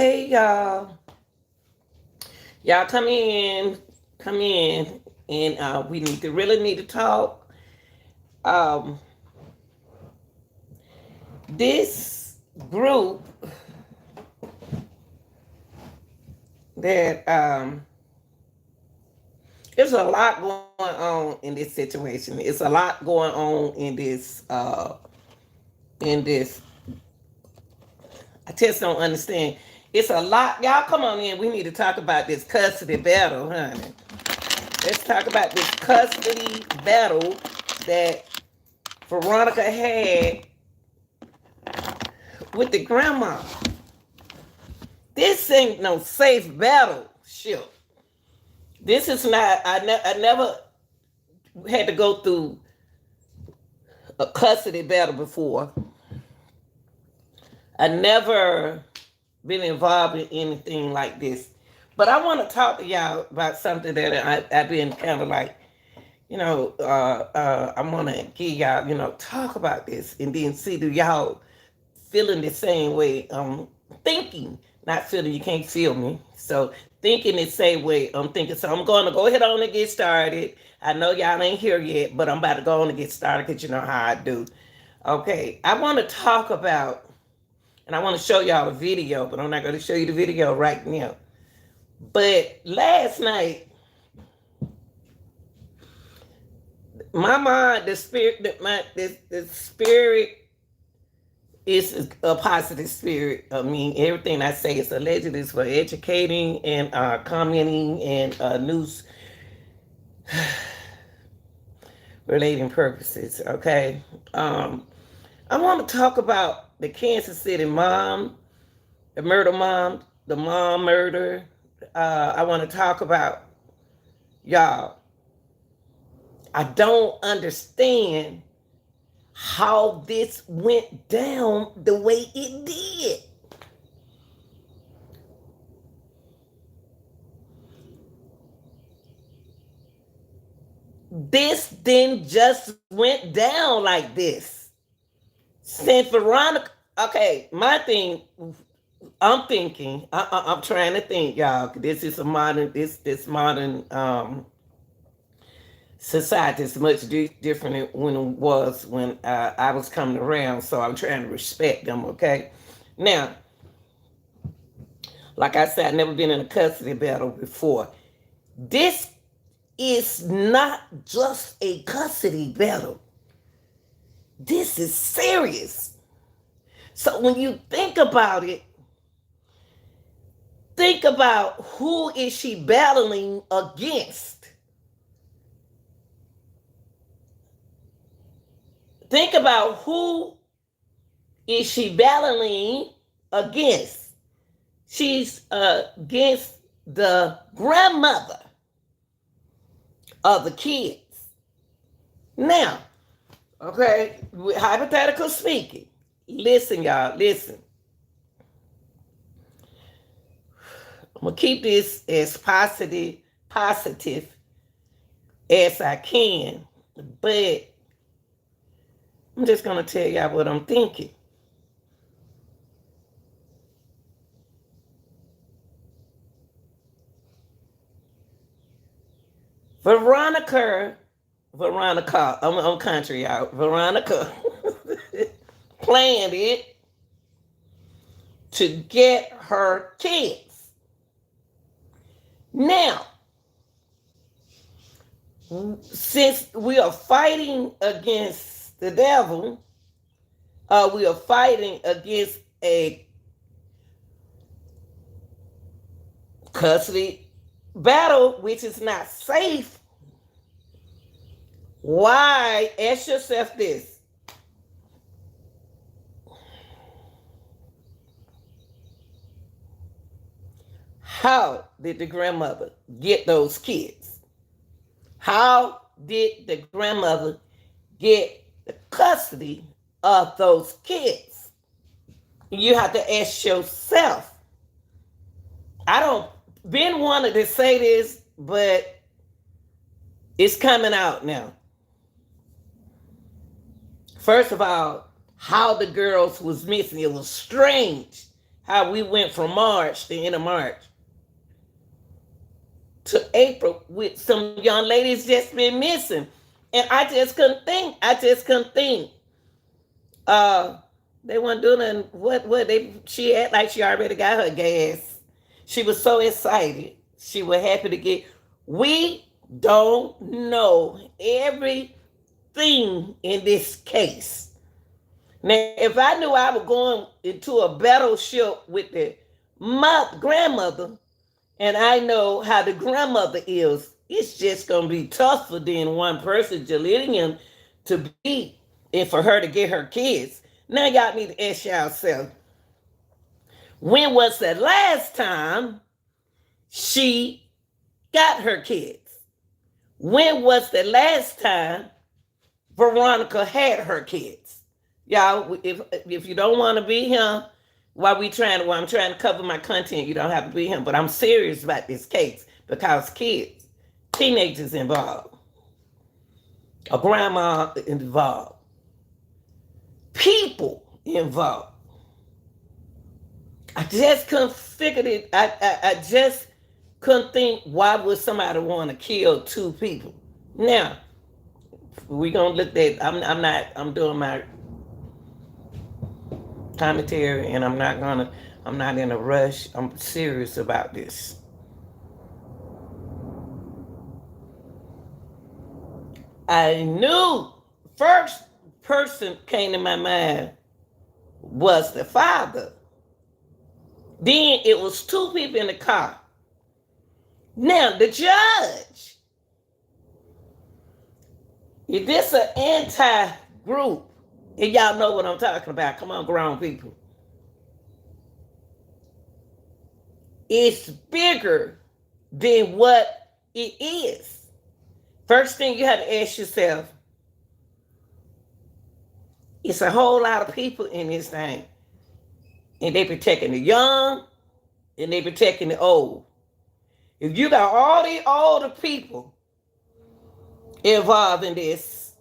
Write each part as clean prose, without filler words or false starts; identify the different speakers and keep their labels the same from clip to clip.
Speaker 1: Hey y'all. Y'all come in, and we really need to talk. Um, this group that there's a lot going on in this situation. It's a lot going on in this. I just don't understand. It's a lot. Y'all come on in. We need to talk about this custody battle, honey. Let's talk about this custody battle that Veronica had with the grandma. This ain't no safe battleship. This is not. I never had to go through a custody battle before. I never been involved in anything like this. But I want to talk to y'all about something that I've been kind of like, I want to give y'all, talk about this and then see do y'all feeling the same way I'm thinking. Not feeling, you can't feel me. So thinking the same way I'm thinking. So I'm going to go ahead on and get started. I know y'all ain't here yet, but I'm about to go on and get started because you know how I do. Okay, I want to talk about, and I want to show y'all a video, but I'm not going to show you the video right now. But last night, my mind, the spirit, the spirit is a positive spirit. I mean, everything I say is alleged is for educating and commenting and news relating purposes. Okay, I want to talk about the Kansas City mom, the murder mom, the mom murder. I want to talk about y'all. I don't understand how this went down the way it did. This didn't just went down like this. Since Veronica, okay, my thing, I'm thinking, I'm trying to think, y'all. This is a modern, this modern society is much different when it was when I was coming around. So I'm trying to respect them. Okay, now, like I said, I've never been in a custody battle before. This is not just a custody battle. This is serious. So when you think about it, think about who is she battling against. Think about who is she battling against. She's against the grandmother of the kids. Now, okay, hypothetical speaking. Listen, y'all, listen. I'm gonna keep this as positive as I can, but I'm just gonna tell y'all what I'm thinking. Veronica, I'm country out. Veronica planned it to get her kids. Now, since we are fighting against the devil, we are fighting against a custody battle, which is not safe. Why? Ask yourself this. How did the grandmother get those kids? How did the grandmother get the custody of those kids? You have to ask yourself. I don't been wanted to say this, but it's coming out now. First of all, how the girls was missing, it was strange. how we went from March, the end of March, to April with some young ladies just been missing. And I just couldn't think. I just couldn't think. Uh they weren't doing nothing. What they she act like she already got her gas. She was so excited. She was happy to get. We don't know everything in this case. Now, if I knew I was going into a battleship with the grandmother, and I know how the grandmother is, it's just gonna be tougher than one person just letting him to be and for her to get her kids. Now y'all need to ask yourself, when was the last time she got her kids? When was the last time Veronica had her kids? Y'all, if you don't want to be here while I'm trying to cover my content, you don't have to be here. But I'm serious about this case because kids, teenagers involved, a grandma involved, people involved. I just couldn't figure it. I just couldn't think, why would somebody want to kill two people? Now, we're gonna look at I'm doing my commentary, and I'm not in a rush. I'm serious about this. I knew first person came to my mind was the father. Then it was two people in the car. Now the judge, if this an anti-group, and y'all know what I'm talking about, come on, grown people, it's bigger than what it is. First thing you have to ask yourself, it's a whole lot of people in this thing. And they protecting the young, and they protecting the old. If you got all the older people involved in this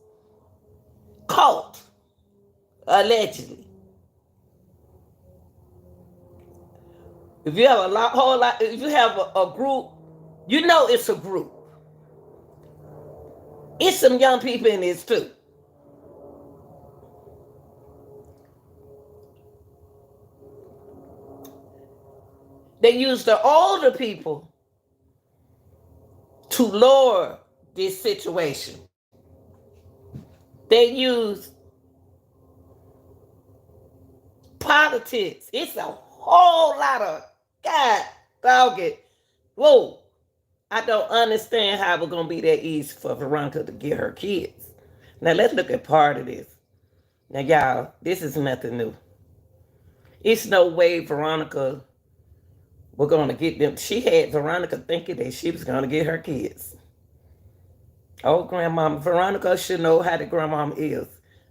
Speaker 1: cult, allegedly, if you have if you have a group, you know it's a group. It's some young people in this too. They use the older people to lower this situation. They use politics. It's a whole lot of God dog it. Whoa. I don't understand how it's gonna be that easy for Veronica to get her kids. Now let's look at part of this. Now y'all, this is nothing new. It's no way Veronica was gonna get them. She had Veronica thinking that she was gonna get her kids. Oh, grandmama, Veronica should know how the grandmama is.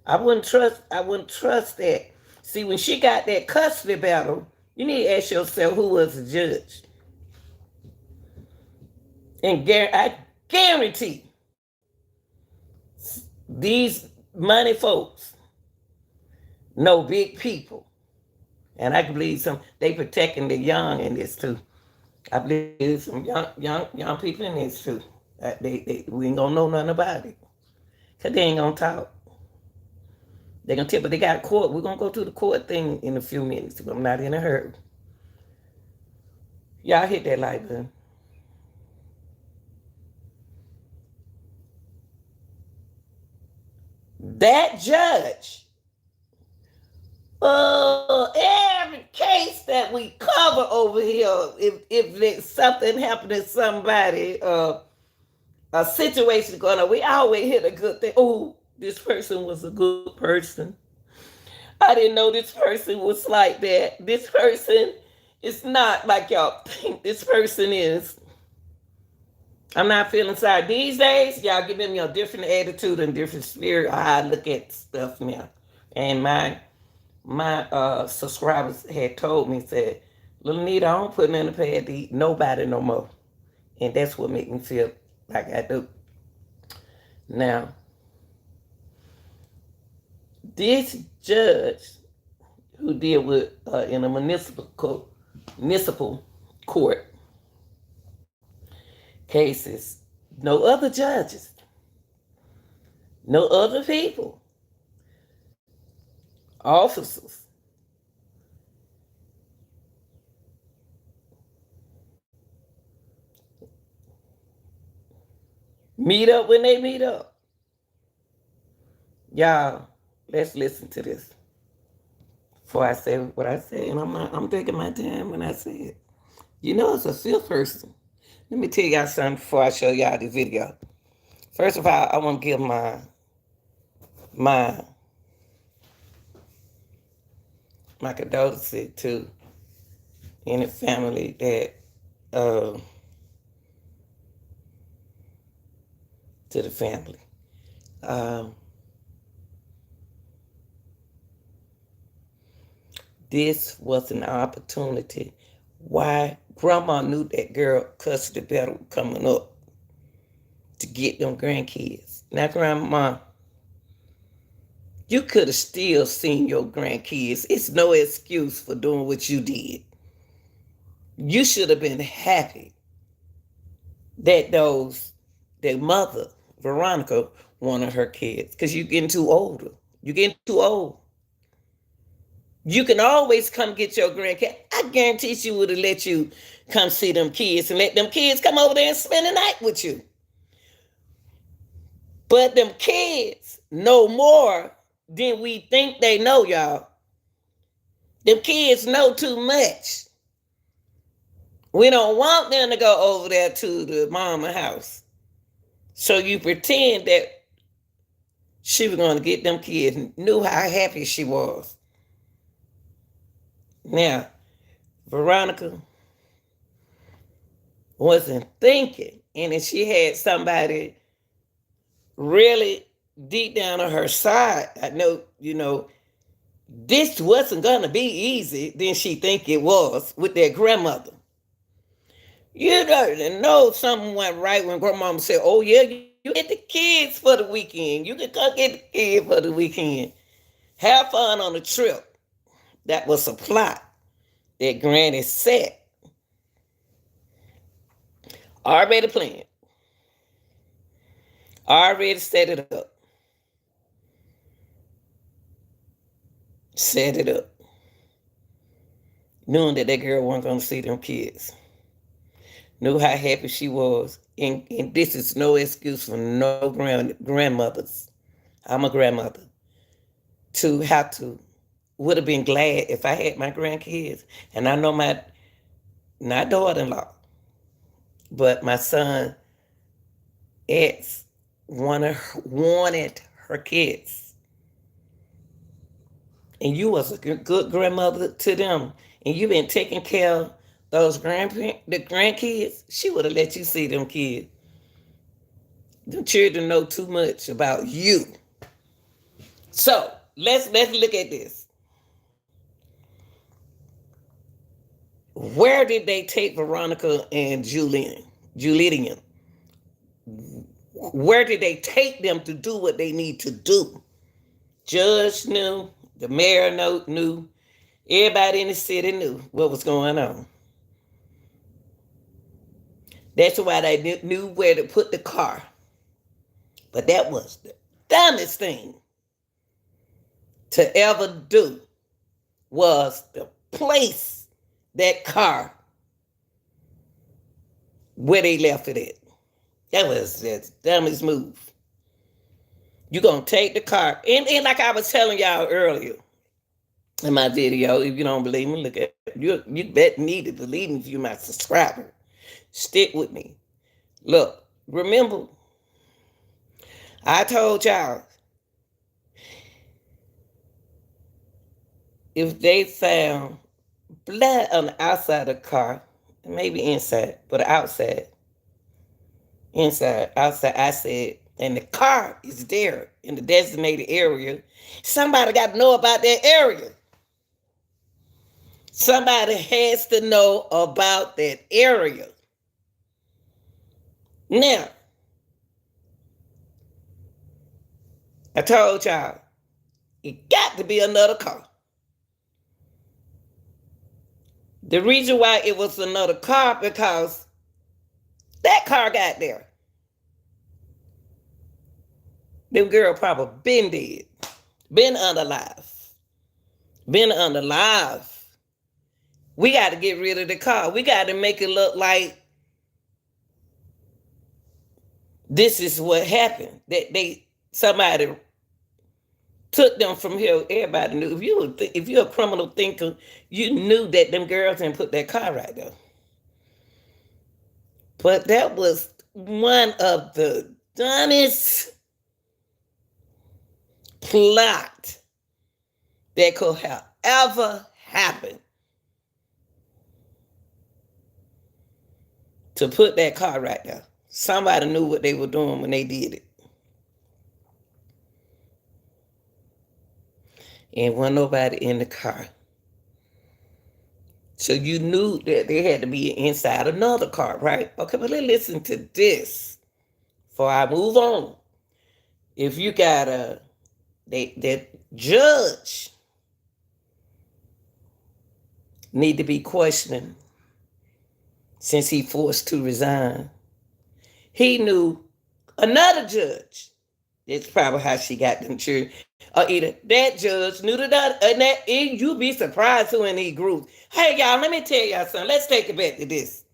Speaker 1: I wouldn't trust that. See, when she got that custody battle, you need to ask yourself who was the judge. And I guarantee these money folks know big people. And I can believe they protecting the young in this too. I believe there's some young people in this too. We ain't gonna know nothing about it. Cause they ain't gonna talk. They're gonna tell, but they got court. We're gonna go to the court thing in a few minutes. I'm not in a hurry. Y'all hit that like button. That judge, every case that we cover over here, if something happened to somebody, a situation going on, we always hit a good thing. Oh, this person was a good person. I didn't know this person was like that. This person is not like y'all think this person is. I'm not feeling sorry. These days, y'all giving me a different attitude and different spirit of how I look at stuff now. And my subscribers had told me, said, Little Nita, I don't put nothing in the pad to eat nobody no more. And that's what made me feel like I do. Now, this judge who deal with in a municipal court cases. No other judges, no other people, officers. Meet up when they meet up. Y'all, let's listen to this before I say what I say. And I'm taking my time when I say it. You know, it's a fifth person. Let me tell y'all something before I show y'all the video. First of all, I want to give my my condolences to any family that to the family. Um, this was an opportunity. Why grandma knew that girl custody battle coming up to get them grandkids. Now, grandma, you could have still seen your grandkids. It's no excuse for doing what you did. You should have been happy that their mother, Veronica, wanted her kids. Because you're getting too older. You're getting too old. You can always come get your grandkids. I guarantee she would have let you come see them kids and let them kids come over there and spend the night with you. But them kids know more than we think they know, y'all. Them kids know too much. We don't want them to go over there to the mama house. So you pretend that she was going to get them kids, knew how happy she was. Now, Veronica wasn't thinking, and if she had somebody really deep down on her side, I know, this wasn't going to be easy than she think it was with their grandmother. You know something went right when grandmama said, oh yeah, you get the kids for the weekend. You can come get the kids for the weekend. Have fun on the trip. That was a plot that Granny set. Already planned. Already set it up. Set it up. Knowing that girl wasn't going to see them kids. Knew how happy she was. And this is no excuse for no grandmothers. I'm a grandmother. To have to, would have been glad if I had my grandkids. And I know my, not daughter-in-law, but my son, ex, wanted her kids. And you was a good grandmother to them. And you been taking care of those the grandkids. She would have let you see them kids. Them children know too much about you. So let's look at this. Where did they take Veronica and Julian? Where did they take them to do what they need to do? Judge knew, the mayor knew, everybody in the city knew what was going on. That's why they knew where to put the car. But that was the dumbest thing to ever do, was to place that car where they left it at. That was the dumbest move. You're going to take the car. And like I was telling y'all earlier in my video, if you don't believe me, look at it. You bet need to believe me if you're my subscriber. Stick with me. Look, remember, I told y'all, if they found blood on the outside of the car, maybe inside, but outside, outside, I said, and the car is there in the designated area, somebody got to know about that area. Somebody has to know about that area. Now, I told y'all, it got to be another car. The reason why it was another car, because that car got there. Them girl probably been dead, been unalive, been unalive. We got to get rid of the car. We got to make it look like this is what happened. That somebody took them from here. Everybody knew. If you're a criminal thinker, you knew that them girls didn't put that car right there. But that was one of the dumbest plot that could have ever happened. To put that car right there. Somebody knew what they were doing when they did it. And wasn't nobody in the car. So you knew that they had to be inside another car, right? Okay, but let's listen to this before I move on. If you got that judge need to be questioned since he forced to resign. He knew another judge. That's probably how she got them children. Or either that judge knew and you'd be surprised who in these groups. Hey y'all, let me tell y'all something. Let's take it back to this.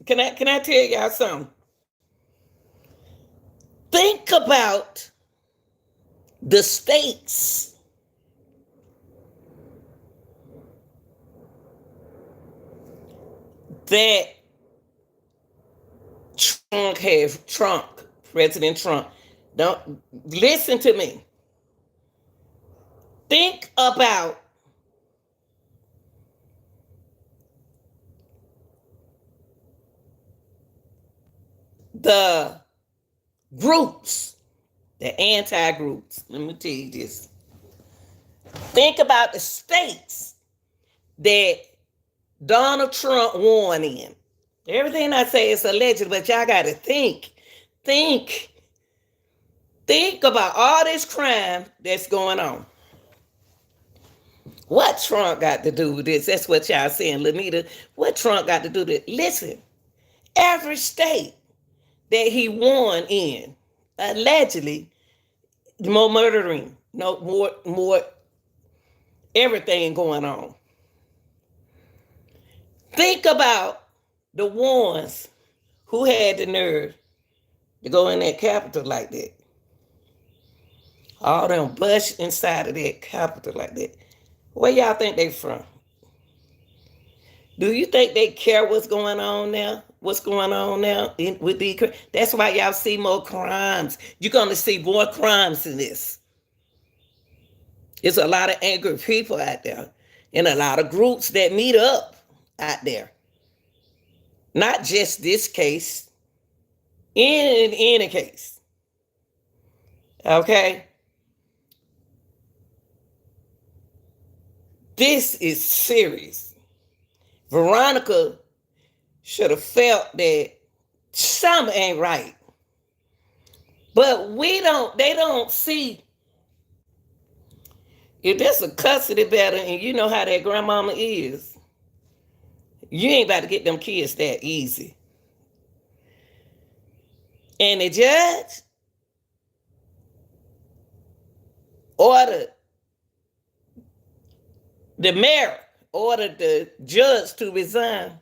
Speaker 1: Can I tell y'all something? Think about the states that President Trump. Don't listen to me. Think about the groups, the anti-groups. Let me tell you this. Think about the states that Donald Trump won in. Everything I say is alleged, but y'all got to think about all this crime that's going on. What Trump got to do with this? That's what y'all saying, Lanita. What Trump got to do with it? Listen, every state that he won in, allegedly, more murdering, more everything going on. Think about the ones who had the nerve to go in that Capitol like that. All them bush inside of that Capitol like that. Where y'all think they from? Do you think they care what's going on now? What's going on now with these? That's why y'all see more crimes. You're going to see more crimes in this. There's a lot of angry people out there and a lot of groups that meet up out there. Not just this case, in any case. Okay? This is serious. Veronica should have felt that something ain't right. But they don't see. If there's a custody battle and you know how that grandmama is, you ain't about to get them kids that easy. And the judge ordered the mayor, ordered the judge to resign.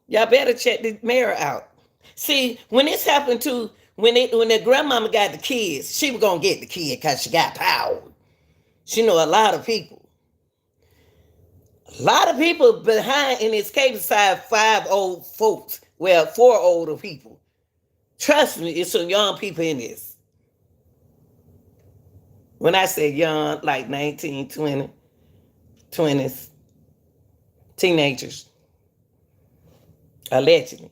Speaker 1: Y'all better check the mayor out. See, when this happened to, when the grandmama got the kids, she was going to get the kid because she got power. She know a lot of people. A lot of people behind in this case beside 5 old folks. Well, 4 older people. Trust me, it's some young people in this. When I say young, like 19, 20, 20s, teenagers, allegedly.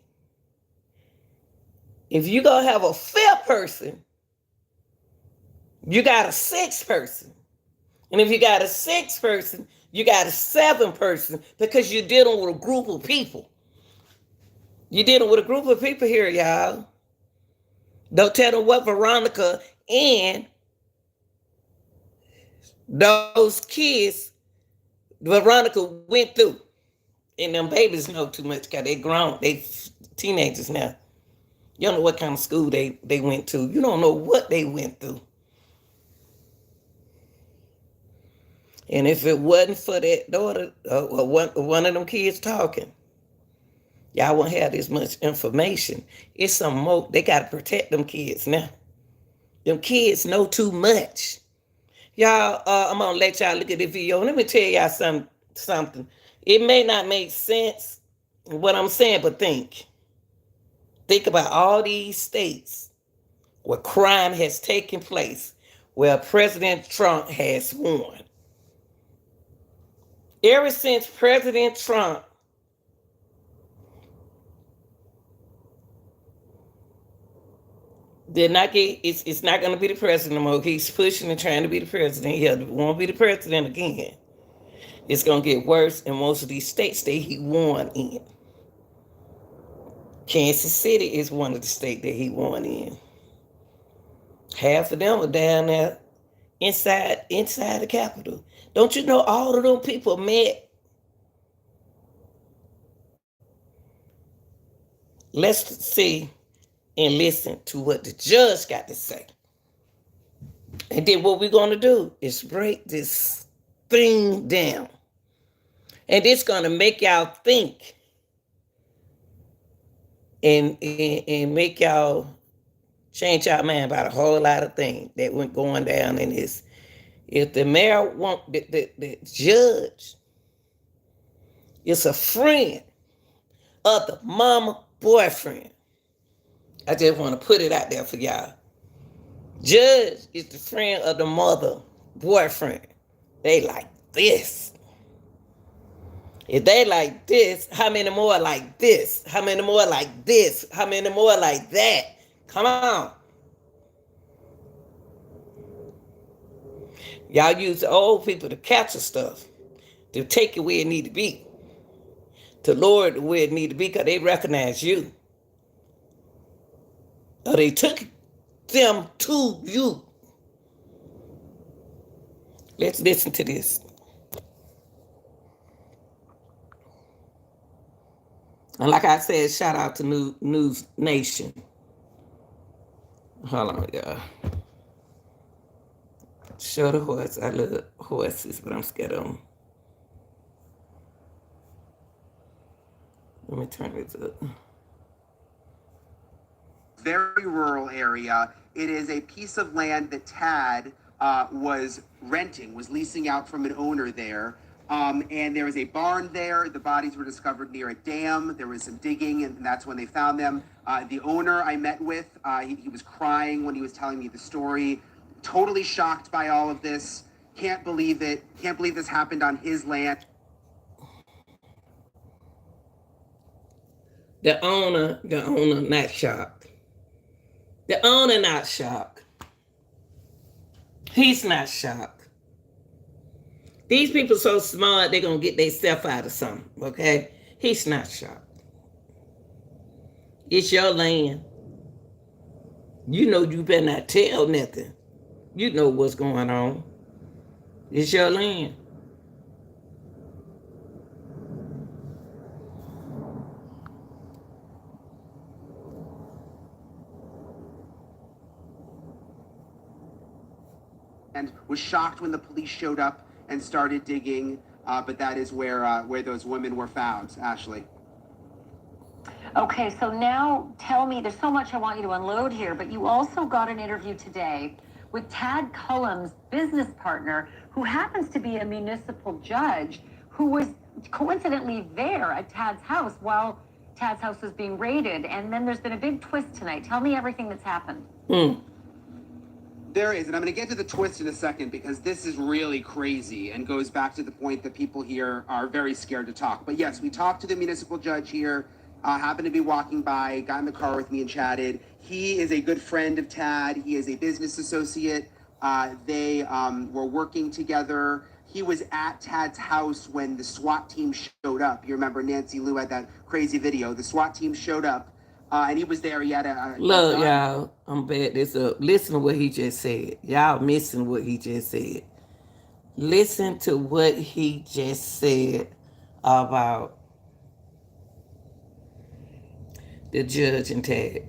Speaker 1: If you gonna have a 5th person, you got a 6th person. And if you got a 6th person, you got a 7th person because you're dealing with a group of people. You're dealing with a group of people here, y'all. Don't tell them what Veronica and those kids Veronica went through. And them babies know too much because they grown. They teenagers now. You don't know what kind of school they went to. You don't know what they went through. And if it wasn't for that daughter or one of them kids talking, y'all won't have this much information. It's some more. They got to protect them kids now. Them kids know too much. Y'all, I'm going to let y'all look at the video. Let me tell y'all something. It may not make sense what I'm saying, but think. Think about all these states where crime has taken place, where President Trump has won. Ever since President Trump did not get, it's not going to be the president no more. He's pushing and trying to be the president. He won't be the president again. It's going to get worse in most of these states that he won in. Kansas City is one of the states that he won in. Half of them are down there inside the Capitol. Don't you know all of them people met? Let's see and listen to what the judge got to say. And then what we're going to do is break this thing down. And it's going to make y'all think and make y'all change your mind about a whole lot of things that went going down in this. If the mayor want the judge is a friend of the mama boyfriend. I just want to put it out there for y'all. Judge is the friend of the mother boyfriend. They like this. If they like this, how many more like this? How many more like this? How many more like that? Come on. Y'all use the old people to capture stuff, to take it where it need to be, to lower it where it need to be because they recognize you. Or they took them to you. Let's listen to this. And like I said, shout out to News Nation. Hold on, y'all. Show the horse. I love horses, but I'm scared of them. Let me turn this up.
Speaker 2: Very rural area. It is a piece of land that Tad was renting, was leasing out from an owner there. And there was a barn there. The bodies were discovered near a dam. There was some digging, and that's when they found them. The owner I met with, he was crying when he was telling me the story. Totally shocked by all of this. Can't believe it. Can't believe this happened on his land.
Speaker 1: The owner, not shocked. The owner not shocked. He's not shocked. These people so smart, they're going to get themselves out of something, okay? He's not shocked. It's your land. You know you better not tell nothing. You know what's going on. It's your land.
Speaker 2: And was shocked when the police showed up and started digging, but that is where those women were found, Ashley.
Speaker 3: Okay, so now tell me, there's so much I want you to unload here, but you also got an interview today with Tad Cullum's business partner, who happens to be a municipal judge, who was coincidentally there at Tad's house while Tad's house was being raided. And then there's been a big twist tonight. Tell me everything that's happened.
Speaker 2: There is, and I'm going to get to the twist in a second because this is really crazy and goes back to the point that people here are very scared to talk. But yes, we talked to the municipal judge here, happened to be walking by, got in the car with me and chatted. He is a good friend of Tad. He is a business associate. They were working together. He was at Tad's house when the SWAT team showed up. You remember Nancy Lou had that crazy video. The SWAT team showed up. And he was there. He had a
Speaker 1: look, y'all. I'm bad this up. Listen to what he just said. Y'all missing what he just said. Listen to what he just said about the judge and Tad.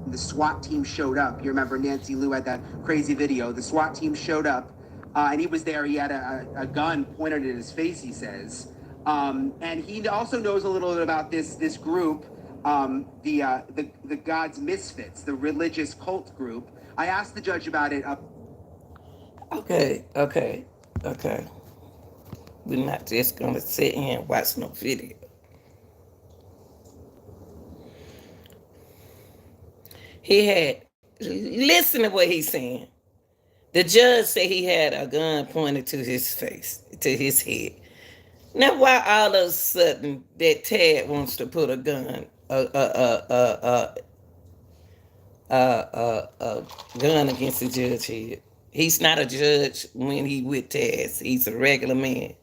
Speaker 2: The SWAT team showed up. You remember Nancy Lou had that crazy video. The SWAT team showed up, and he was there. He had a gun pointed at his face, he says. And he also knows a little bit about this group, the God's Misfits, the religious cult group. I asked the judge about it.
Speaker 1: Okay. We're not just gonna sit here and watch no video. He had, listen to what he's saying. The judge said he had a gun pointed to his face, to his head. Now, why all of a sudden that Tad wants to put a gun, a gun against the judge's head? He's not a judge when he with Taz. He's a regular man.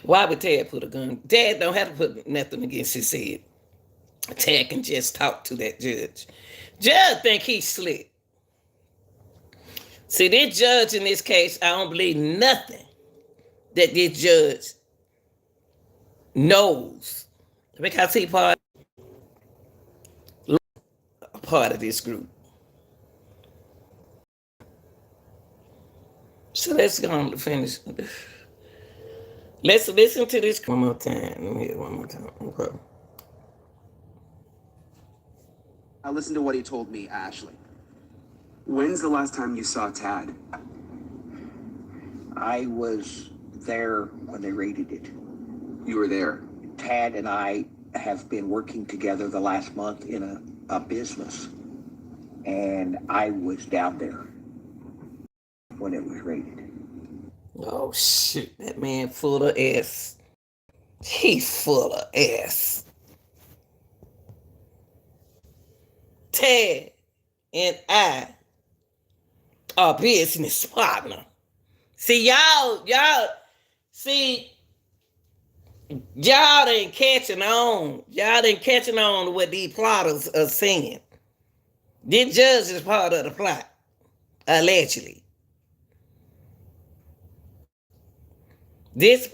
Speaker 1: Why would Tad put a gun? Tad don't have to put nothing against his head. Tad can just talk to that judge. Judge think he's slick. See, this judge in this case, I don't believe nothing that this judge knows, because he part of this group. So let's go on to finish. Let's listen to this one more time. Let me hear it one more time. Okay.
Speaker 2: I listened to what he told me, Ashley. When's the last time you saw Tad?
Speaker 4: I was there when they raided it.
Speaker 2: You were there.
Speaker 4: Tad and I have been working together the last month in a business, and I was down there when it was raided.
Speaker 1: Oh, shit. That man full of ass. He's full of ass. Tad and I are business partner. See, y'all ain't catching on. Y'all ain't catching on to what these plotters are saying. This judge is part of the plot, allegedly. This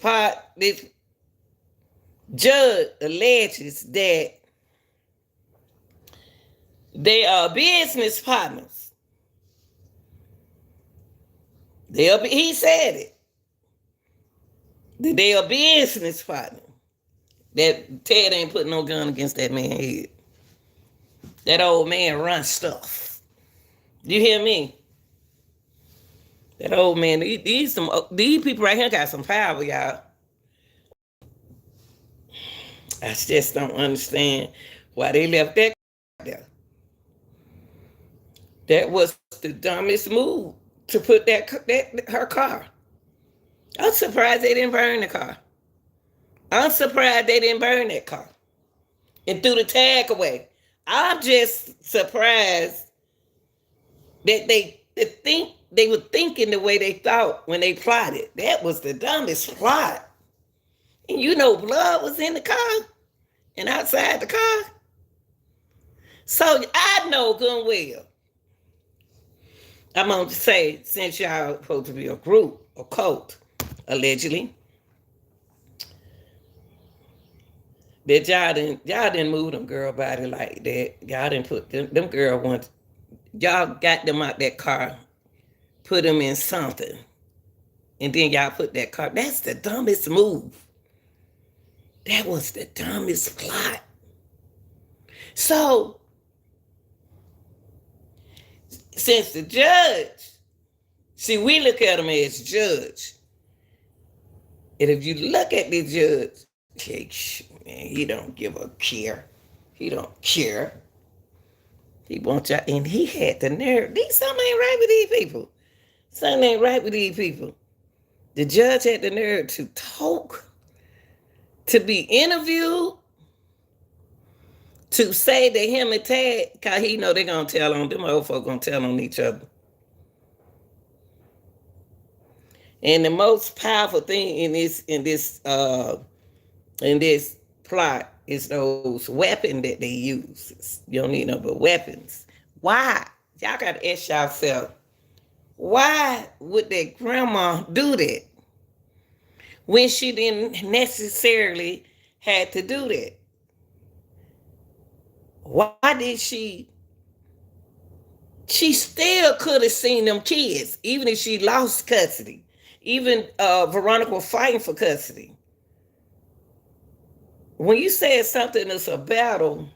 Speaker 1: judge alleges that they are business partners. He said it. That they are business partners. That Ted ain't putting no gun against that man's head. That old man runs stuff. You hear me? That old man, these people right here got some power, y'all. I just don't understand why they left that there. That was the dumbest move to put her car. I'm surprised they didn't burn the car. I'm surprised they didn't burn that car and threw the tag away. I'm just surprised that they were thinking the way they thought when they plotted. That was the dumbest plot. And you know blood was in the car and outside the car. So I know good and well. I'm going to say, since y'all supposed to be a group, a cult, allegedly, that y'all didn't move them girl body like that. Y'all didn't put them girl ones. Y'all got them out that car, put them in something, and then y'all put that car. That's the dumbest move. That was the dumbest plot. So, since the judge, see, we look at him as judge. And if you look at the judge, man, he don't give a care. He don't care. He wants y'all, and he had the nerve. Something ain't right with these people. Something ain't right with these people. The judge had the nerve to talk, to be interviewed, to say that him and Tad, because he know they're going to tell on, them old folk going to tell on each other. And the most powerful thing in this plot is those weapons that they use. You don't need no but weapons. Why? Y'all gotta ask yourself, why would that grandma do that when she didn't necessarily had to do that? Why did she still could have seen them kids, even if she lost custody. Even Veronica was fighting for custody. When you say something is a battle,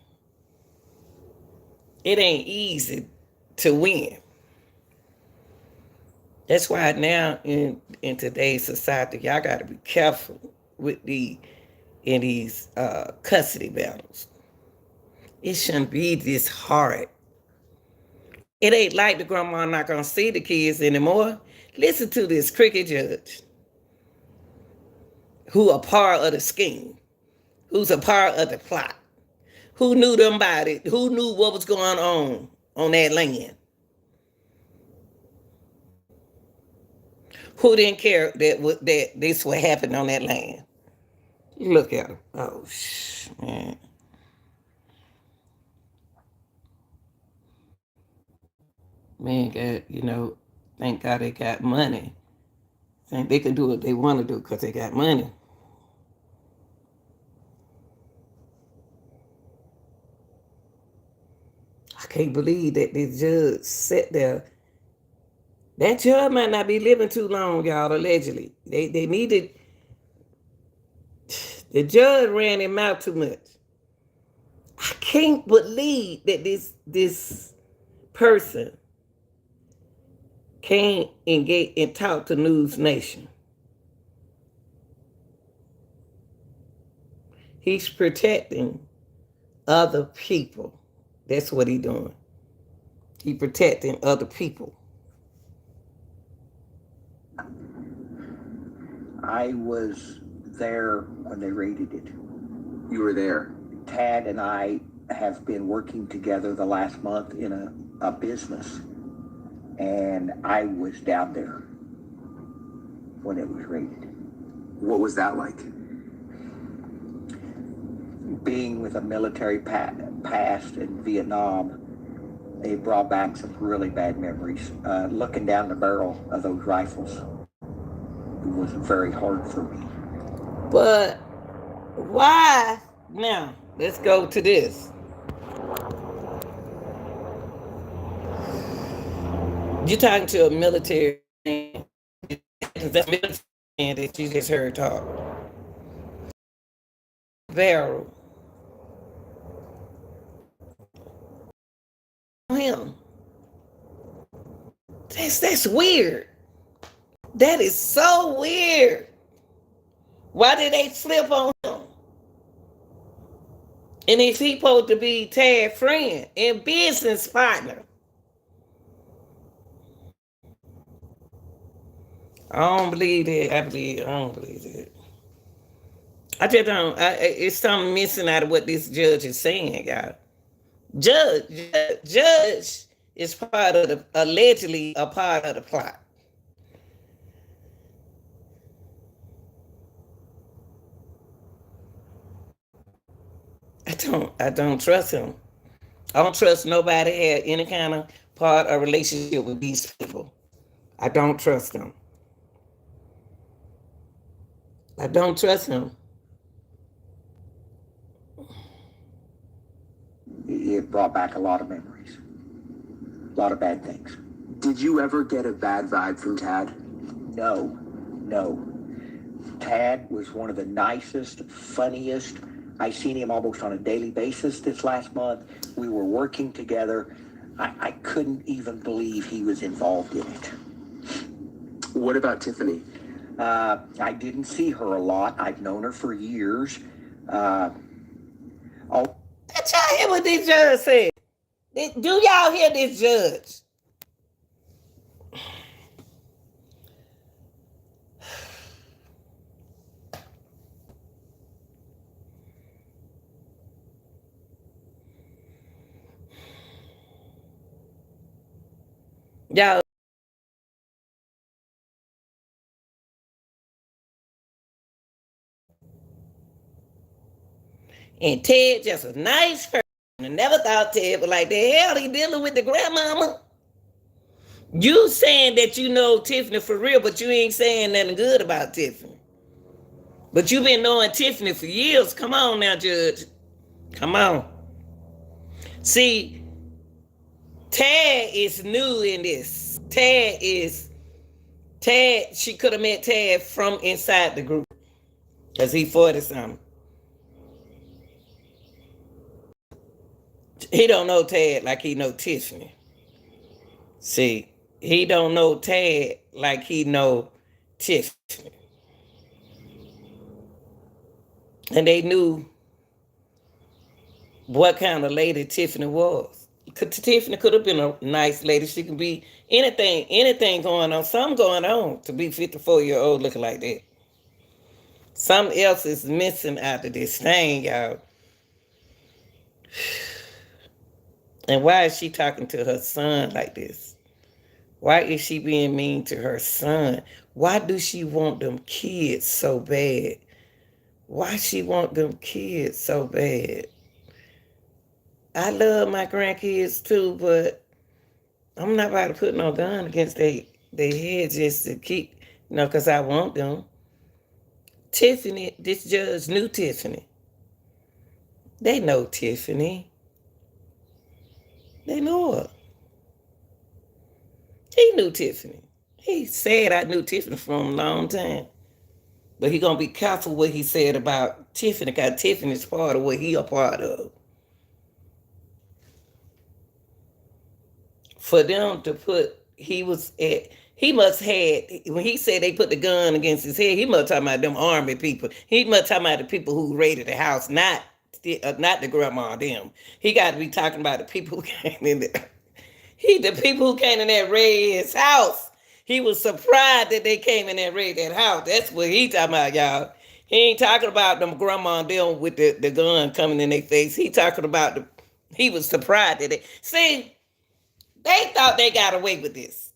Speaker 1: it ain't easy to win. That's why now in today's society, y'all got to be careful with these custody battles. It shouldn't be this hard. It ain't like the grandma not gonna see the kids anymore. Listen to this cricket judge, who a part of the scheme, who's a part of the plot, who knew them bodies, who knew what was going on that land, who didn't care that this would happen on that land. You look at them. Oh, man. Man, thank God they got money. Think they can do what they want to do because they got money. I can't believe that this judge sat there. That judge might not be living too long, y'all, allegedly. They needed, the judge ran him out too much. I can't believe that this person came and talked to News Nation. He's protecting other people. That's what he's doing. He protecting other people.
Speaker 4: I was there when they raided it.
Speaker 2: You were there.
Speaker 4: Tad and I have been working together the last month in a business, and I was down there when it was raided.
Speaker 2: What was that like?
Speaker 4: Being with a military past in Vietnam, it brought back some really bad memories. Looking down the barrel of those rifles, it was very hard for me.
Speaker 1: But why? Now, let's go to this. You're talking to a military man. That's military man that you just heard talk. Barrel. Him. That's weird. That is so weird. Why did they flip on him? And is he supposed to be Tad's friend and business partner? I don't believe that. I don't believe that. I just don't. It's something missing out of what this judge is saying, guys. Judge is allegedly a part of the plot. I don't trust him. I don't trust nobody had any kind of part or relationship with these people. I don't trust them. I don't trust him.
Speaker 4: It brought back a lot of memories, a lot of bad things.
Speaker 2: Did you ever get a bad vibe from Tad?
Speaker 4: No, no. Tad was one of the nicest, funniest. I seen him almost on a daily basis this last month. We were working together. I couldn't even believe he was involved in it.
Speaker 2: What about Tiffany?
Speaker 4: I didn't see her a lot. I've known her for years.
Speaker 1: Did y'all hear what this judge said? Do y'all hear this judge? Y'all And Ted just a nice person. I never thought Ted was like the hell he dealing with the grandmama. You saying that you know Tiffany for real, but you ain't saying nothing good about Tiffany. But you been knowing Tiffany for years. Come on now, Judge. Come on. See, Tad is new in this. Tad, she could have met Tad from inside the group. Because he 40 something. He don't know Tad like he know Tiffany. See, he don't know Tad like he know Tiffany. And they knew what kind of lady Tiffany was. Tiffany could have been a nice lady. She could be anything going on. Something going on to be 54-year-old looking like that. Something else is missing out of this thing, y'all. And why is she talking to her son like this? Why is she being mean to her son? Why do she want them kids so bad? Why she want them kids so bad? I love my grandkids too, but I'm not about to put no gun against their head just to keep, because I want them. Tiffany, this judge knew Tiffany. They know Tiffany. They know her. He knew Tiffany. He said I knew Tiffany from a long time. But he gonna be careful what he said about Tiffany, because Tiffany's part of what he a part of. For them to put, he must had, when he said they put the gun against his head, he must talking about them army people. He must talking about the people who raided the house, not the grandma them. He got to be talking about the people who came in there. The people who came in there raid his house. He was surprised that they came in there and raid that house. That's what he talking about, y'all. He ain't talking about them grandma them with the gun coming in their face. He talking about he was surprised that see, they thought they got away with this.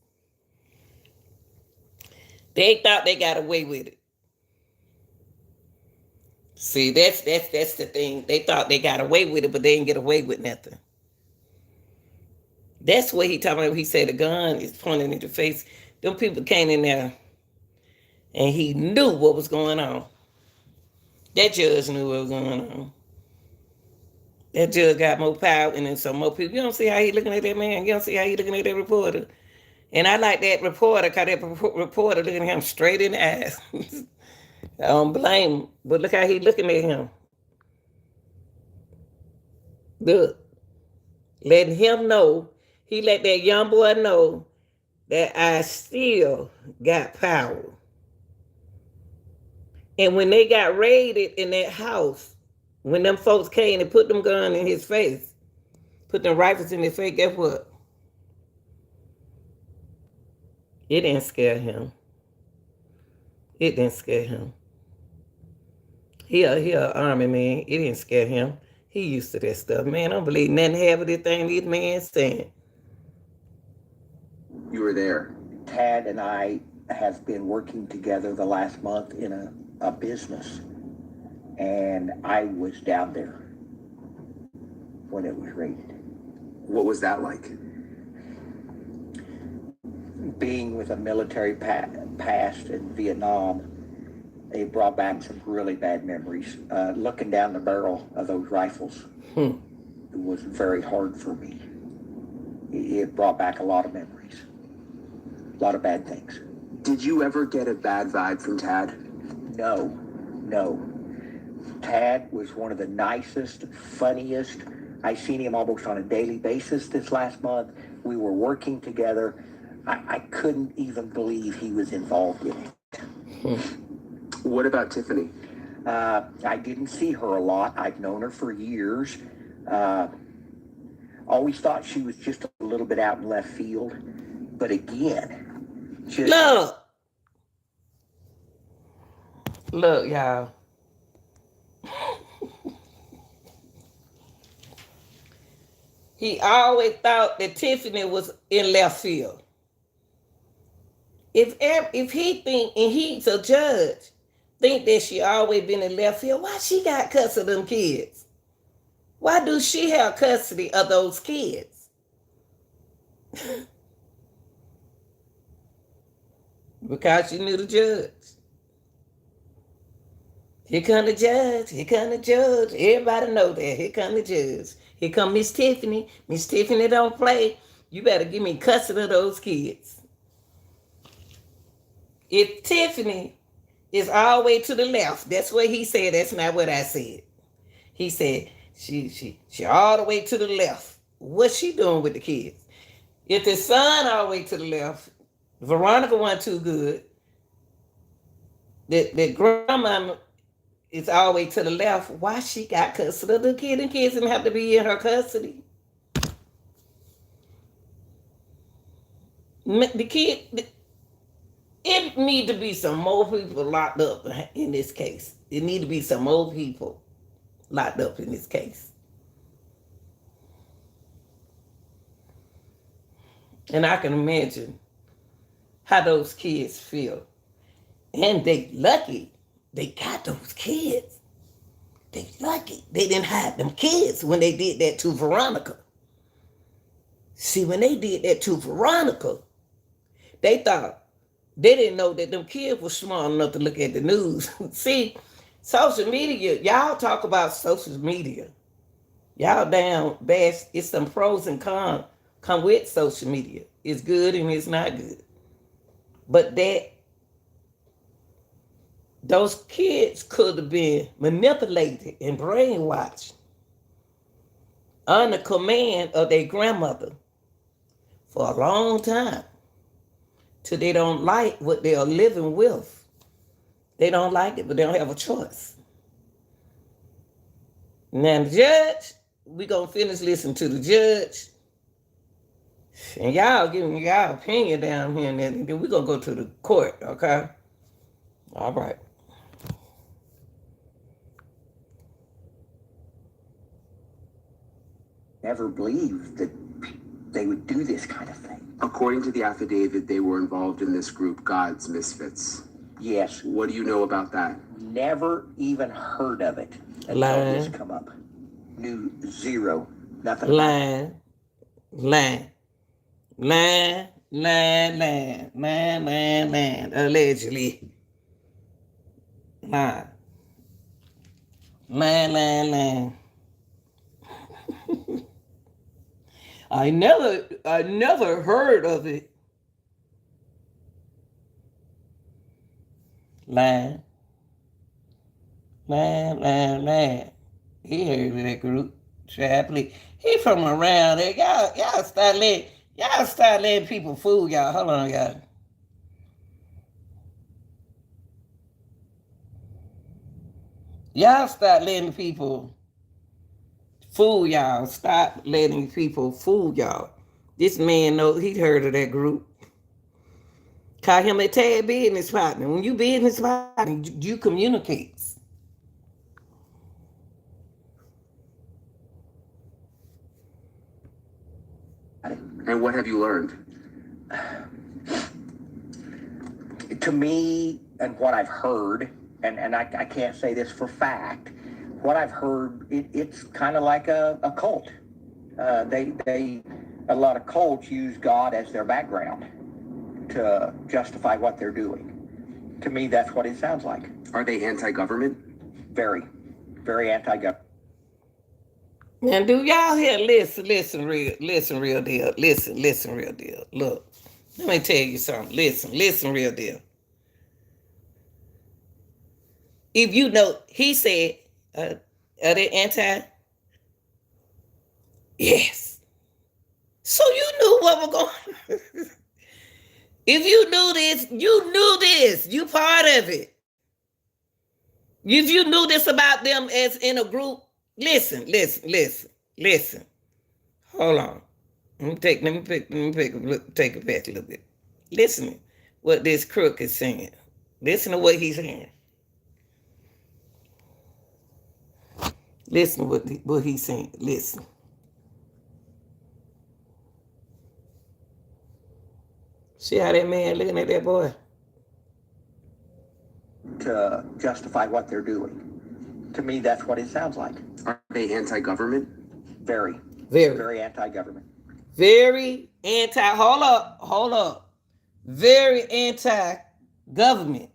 Speaker 1: They thought they got away with it. See, that's the thing. They thought they got away with it, but they didn't get away with nothing. That's what he talking about. He said the gun is pointing in the face. Them people came in there and he knew what was going on. That judge knew what was going on. That judge got more power and then some more people. You don't see how he looking at that man. You don't see how he looking at that reporter. And I like that reporter, because that reporter looking at him straight in the eyes. I don't blame him, but look how he looking at him. Look, letting him know, he let that young boy know that I still got power. And when they got raided in that house, when them folks came and put them guns in his face, put them rifles in his face, guess what? It didn't scare him. It didn't scare him. He a army man. It didn't scare him. He used to that stuff. Man, I don't believe nothing half of this thing these men saying.
Speaker 2: You were there.
Speaker 4: Tad and I have been working together the last month in a business. And I was down there when it was raided.
Speaker 2: What was that like?
Speaker 4: Being with a military past in Vietnam, it brought back some really bad memories. Looking down the barrel of those rifles it was very hard for me. It brought back a lot of memories, a lot of bad things.
Speaker 2: Did you ever get a bad vibe from Tad?
Speaker 4: No. Tad was one of the nicest, funniest. I seen him almost on a daily basis this last month. We were working together. I couldn't even believe he was involved in it.
Speaker 2: What about Tiffany?
Speaker 4: I didn't see her a lot. I've known her for years. Always thought she was just a little bit out in left field. But again, just...
Speaker 1: Look, y'all. He always thought that Tiffany was in left field. If he think, and he's a judge, think that she always been in left field, why she got cuss of them kids? Why do she have custody of those kids? Because she knew the judge. Here come the judge. Here come the judge. Everybody know that. Here come the judge. Here come Miss Tiffany. Miss Tiffany don't play. You better give me custody of those kids. If Tiffany is all the way to the left, that's what he said. That's not what I said. He said she all the way to the left. What's she doing with the kids? If the son all the way to the left, Veronica wasn't too good. The grandma is all the way to the left. Why she got custody of the kid? And kids didn't have to be in her custody. The kid, it need to be some more people locked up in this case. It need to be some more people locked up in this case. And I can imagine how those kids feel. And they lucky they got those kids. They lucky they didn't hide them kids when they did that to Veronica. See, when they did that to Veronica, they didn't know that them kids were smart enough to look at the news. See, social media, y'all talk about social media. Y'all down bash, it's some pros and cons come with social media. It's good and it's not good. But those kids could have been manipulated and brainwashed under command of their grandmother for a long time till they don't like what they are living with. They don't like it, but they don't have a choice. Now the judge, we gonna finish listening to the judge. And y'all give me y'all opinion down here, and then we gonna go to the court, okay? All right.
Speaker 4: Never believed that they would do this kind of thing.
Speaker 2: According to the affidavit, they were involved in this group, God's Misfits.
Speaker 4: Yes.
Speaker 2: What do you know about that?
Speaker 4: Never even heard of it until
Speaker 1: Lying.
Speaker 4: this come up. Knew zero. Nothing.
Speaker 1: Lying. Allegedly. Lying. I never heard of it. Lying. He heard of that group. Chapley. He from around there. Y'all start letting people fool y'all. Hold on, y'all. Y'all start letting people fool y'all. Stop letting people fool y'all. This man knows he heard of that group. Call him a Tad business partner. When you business partner, you communicate.
Speaker 2: And what have you learned?
Speaker 4: To me, and what I've heard, and I can't say this for fact, what I've heard, it's kind of like a cult. A lot of cults use God as their background to justify what they're doing. To me, that's what it sounds like.
Speaker 2: Are they anti-government?
Speaker 4: Very, very anti-government.
Speaker 1: Now, do y'all hear? Listen, real deal. Listen, real deal. Look, let me tell you something. Listen, real deal. If you know, he said, are they anti? Yes. So you knew what was going on. If you knew this, you part of it. If you knew this about them as in a group, listen. Hold on. Let me take it back a little bit. Listen what this crook is saying. Listen to what he's saying. Listen to what he's saying. Listen. See how that man looking at that boy?
Speaker 4: To justify what they're doing. To me, that's what it sounds like.
Speaker 2: Are they anti-government?
Speaker 4: Very,
Speaker 1: Very.
Speaker 4: very anti-government.
Speaker 1: Very anti. Hold up. Very anti-government.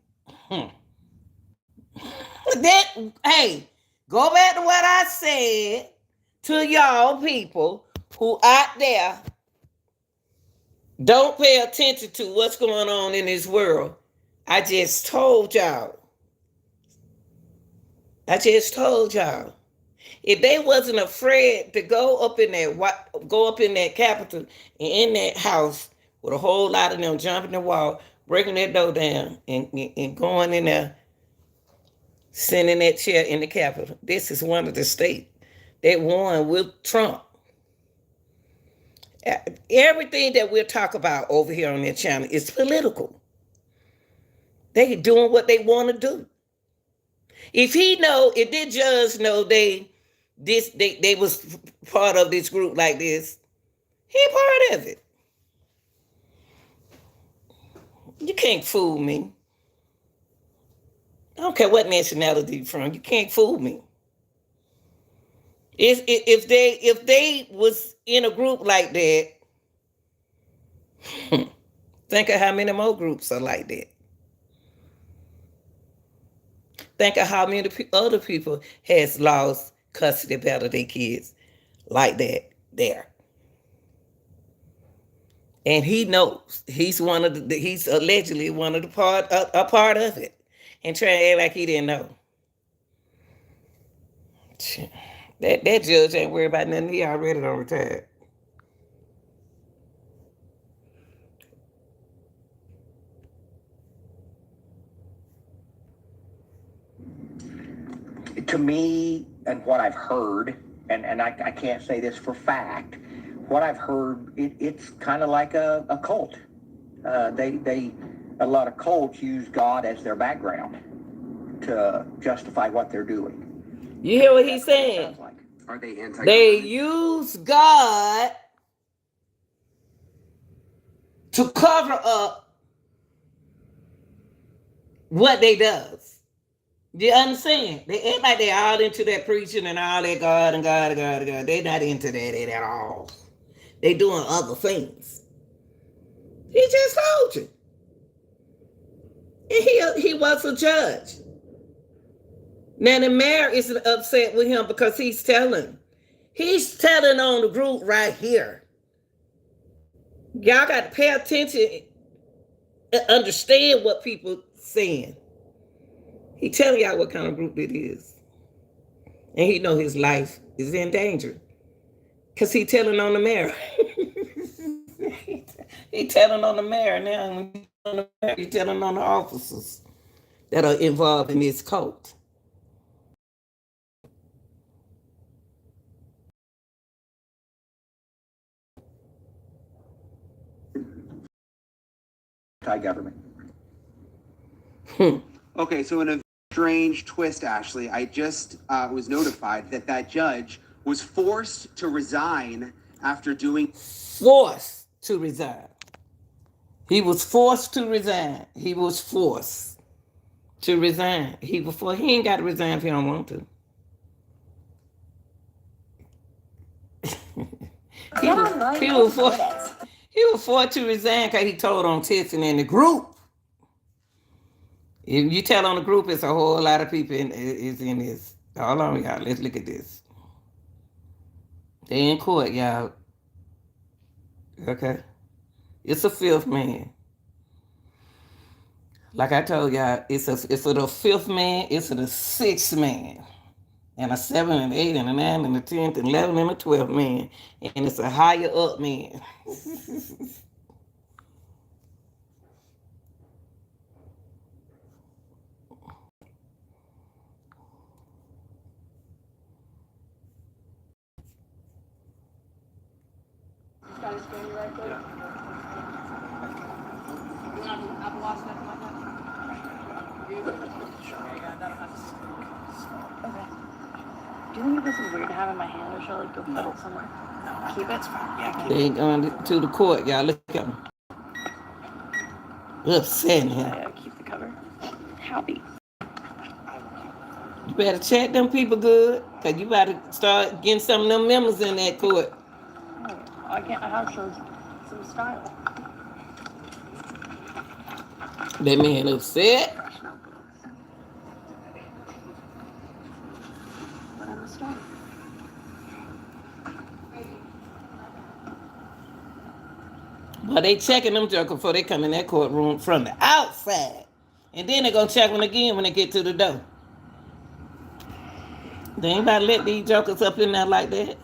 Speaker 1: That, hey, go back to what I said to y'all people who out there don't pay attention to what's going on in this world. I just told y'all. If they wasn't afraid to go up in that Capitol and in that house with a whole lot of them jumping the wall, breaking that door down, and going in there, sending that chair in the Capitol. This is one of the states that won with Trump. Everything that we'll talk about over here on their channel is political. They doing what they want to do. If this judge know they was part of this group like this, he part of it. You can't fool me. I don't care what nationality you're from. You can't fool me. If they was in a group like that, think of how many more groups are like that. Think of how many other people has lost custody of their kids like that there. And he knows he's allegedly a part of it, and trying to act like he didn't know. That judge ain't worried about nothing. He already done retired.
Speaker 4: To me, and what I've heard, and I can't say this for fact, what I've heard, it's kind of like a cult. A lot of cults use God as their background to justify what they're doing.
Speaker 1: You hear what he's saying?
Speaker 4: Like.
Speaker 2: Are they anti-government?
Speaker 1: They use God to cover up what they does. You understand? They act like they all into that preaching and all that God and God and God and God. They're not into that at all. They doing other things. He just told you. And he was a judge. Now the mayor is upset with him because he's telling on the group right here. Y'all got to pay attention and understand what people saying. He telling y'all what kind of group it is. And he know his life is in danger. Because he telling on the mayor. He telling on the mayor now. He telling on the officers that are involved in this cult.
Speaker 4: Anti-government.
Speaker 2: Okay, so in a strange twist, Ashley, I just was notified that judge was forced to resign after doing...
Speaker 1: Forced to resign. He was forced to resign. He was forced to resign. He ain't got to resign if he don't want to. He was forced to resign because he told on Tiffany in the group. If you tell on the group, it's a whole lot of people is in this. Hold on, y'all. Let's look at this. They in court, y'all. Okay. It's a fifth man. Like I told y'all, it's for the fifth man, it's for the sixth man. And a 7 and 8 and a 9 and a 10th and 11 and a 12th man. And it's a higher up man.
Speaker 5: Got his screen right there? Yeah. You want Apple Watch nothing like that? Okay. Do you think this is weird to have in my hand, or should I go put it somewhere? No. Keep it? Yeah, keep it.
Speaker 1: They ain't going to the court, y'all. Look at them. Upsetting him.
Speaker 5: I keep the cover. Happy.
Speaker 1: You better check them people good, cause you better start getting some of them members in that court.
Speaker 5: I can't. I have some style.
Speaker 1: That man upset.
Speaker 5: But I'm a star.
Speaker 1: But they checking them jokers before they come in that courtroom from the outside. And then they gonna check them again when they get to the door. They ain't about to let these jokers up in there like that.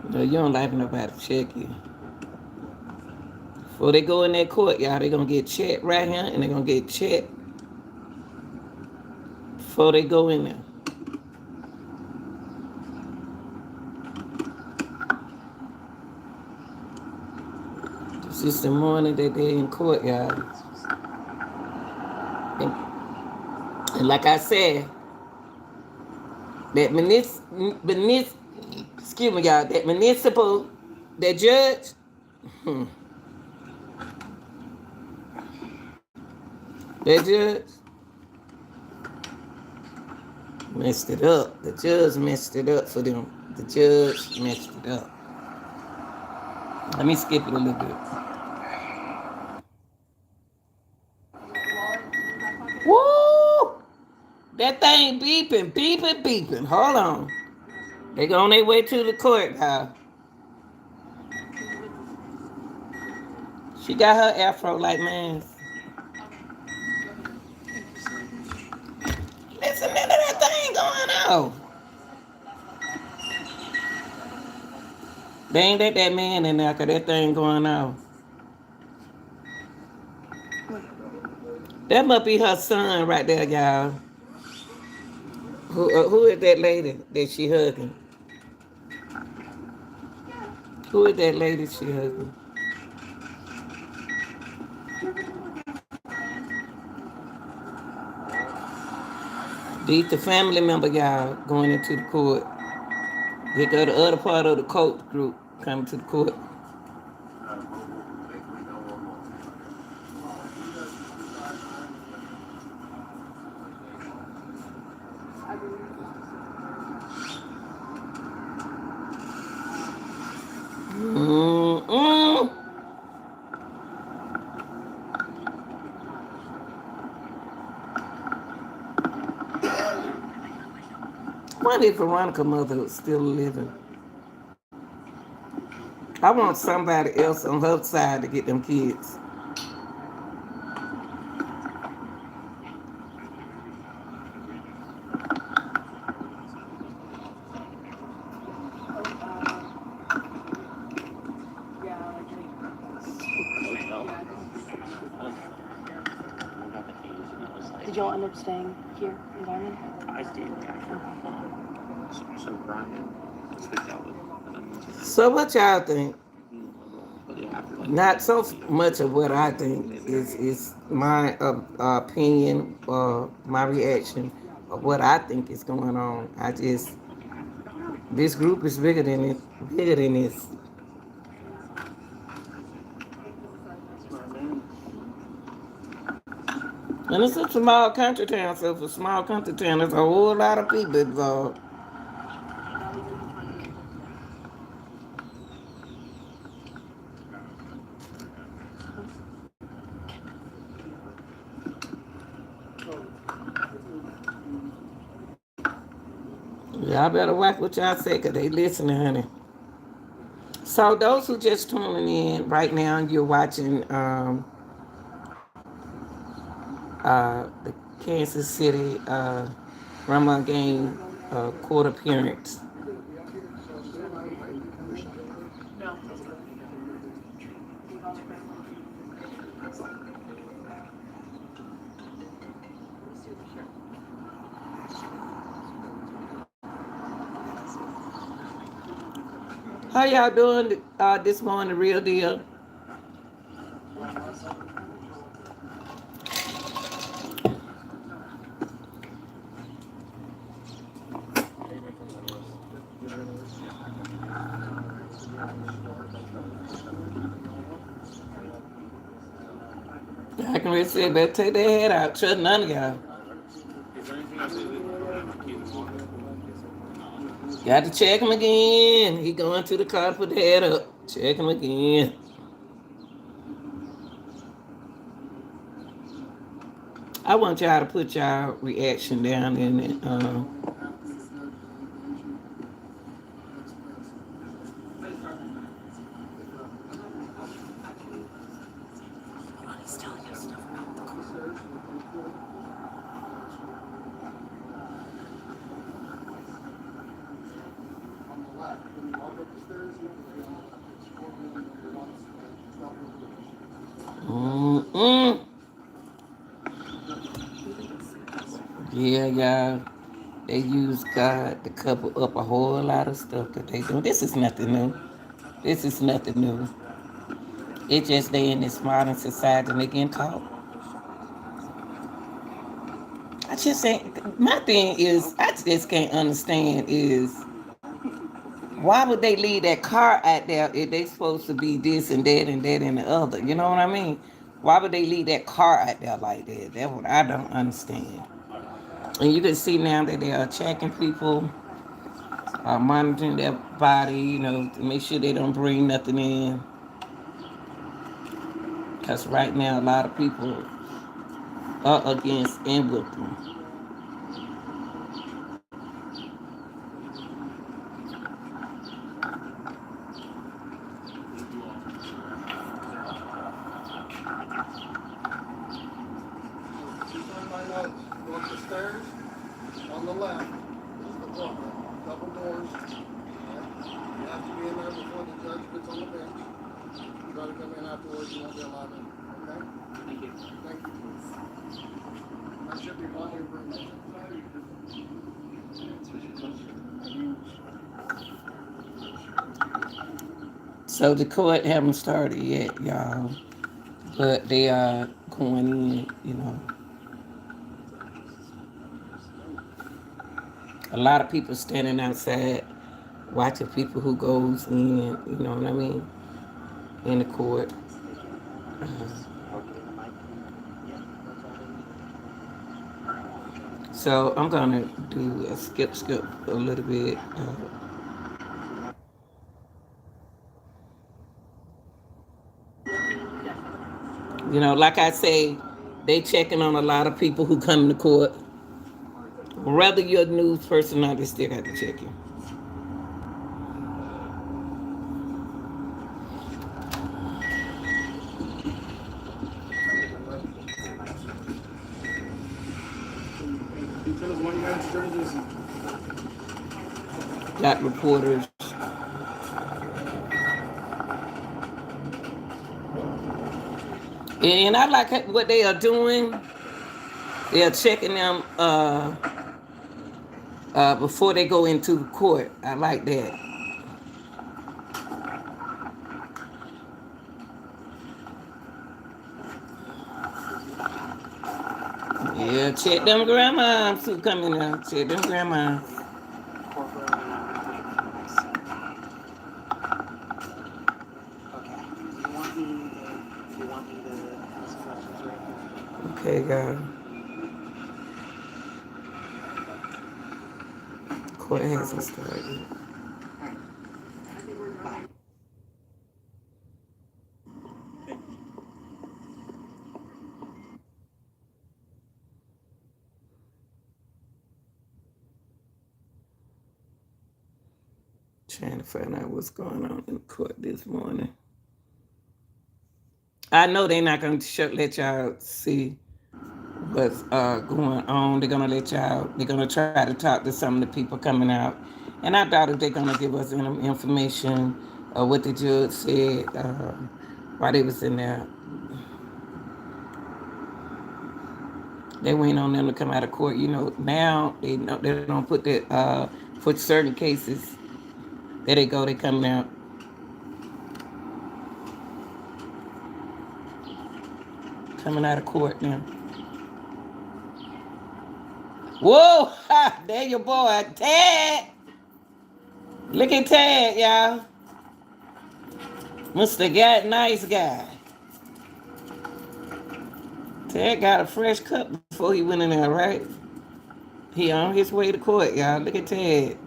Speaker 1: No, you don't like nobody to check you. Before they go in that court, y'all, they gonna get checked right here and they gonna get checked before they go in there. This is the morning that they in court, y'all. And like I said, that excuse me, y'all, that judge, that judge messed it up. The judge messed it up for them. The judge messed it up. Let me skip it a little bit. Woo! That thing beeping, beeping, beeping. Hold on. They go on their way to the court, y'all. She got her afro like mine. Listen to that thing going on. They ain't let that man in there because that thing going on. That must be her son right there, y'all. Who is that lady that she hugging? Who is that lady she hugging? These the family member, y'all, going into the court. They go the other part of the court group coming to the court. Mm-mm. What if Veronica's mother was still living? I want somebody else on her side to get them kids.
Speaker 5: Did y'all end up staying here in Diamond?
Speaker 6: I stayed so Brian switched out with
Speaker 1: So what y'all think?
Speaker 6: but yeah, after like
Speaker 1: Not so much of what I think is my opinion or my reaction of what I think is going on. I just this group is bigger than it, bigger than this. And it's a small country town, so for a small country town, there's a whole lot of people involved. Y'all better watch what y'all say, because they listening, honey. So those who just tuning in right now, you're watching the Kansas City Rama game court appearance. How y'all doing this morning, the real deal? I can really say, better take their head out. Trust none of y'all.
Speaker 6: Is there anything else illegal for keeping water?
Speaker 1: Got to check him again. He going to the car to put the head up. Check him again. I want y'all to put y'all reaction down in it. Mm-mm. Yeah, y'all. They use God to cover up a whole lot of stuff that they do. This is nothing new. This is nothing new. It's just they in this modern society and they getting caught. I just ain't. My thing is, I just can't understand is why would they leave that car out there if they supposed to be this and that and that and the other? You know what I mean? Why would they leave that car out there like that? That's what I don't understand. And you can see now that they are checking people, monitoring their body, to make sure they don't bring nothing in. Because right now, a lot of people are against and with them.
Speaker 7: Go up the stairs on the left. Just the book. Double doors. Right? You have to be in there before the judge gets on the bench. You try to come in afterwards, you won't be allowed in. Okay?
Speaker 6: Thank you.
Speaker 7: Thank you. That should be on your permission.
Speaker 1: So the court haven't started yet, y'all. But they are going in. A lot of people standing outside watching people who goes in, you know what I mean, in the court. So I'm gonna do a skip a little bit. Like I say, they checking on a lot of people who come to court. Whether you're a news person or not, they still got to check you.
Speaker 7: Tell us why you got judges.
Speaker 1: Got reporters. And I like what they are doing. They are checking them before they go into court. I like that. Yeah, check them grandmas who coming out. Check them grandmas. Okay, guys. Court hasn't started. Trying to find out what's going on in court this morning. I know they're not going to let y'all see what's going on. They're going to they're going to try to talk to some of the people coming out. And I doubt if they're going to give us any information or what the judge said while they was in there. They waiting on them to come out of court. Now they don't put that for certain cases. There they go. They coming out. Coming out of court now. Whoa! Ha, there your boy, Tad. Look at Tad, y'all. Mr. Got Nice Guy. Ted got a fresh cut before he went in there, right? He on his way to court, y'all. Look at Ted.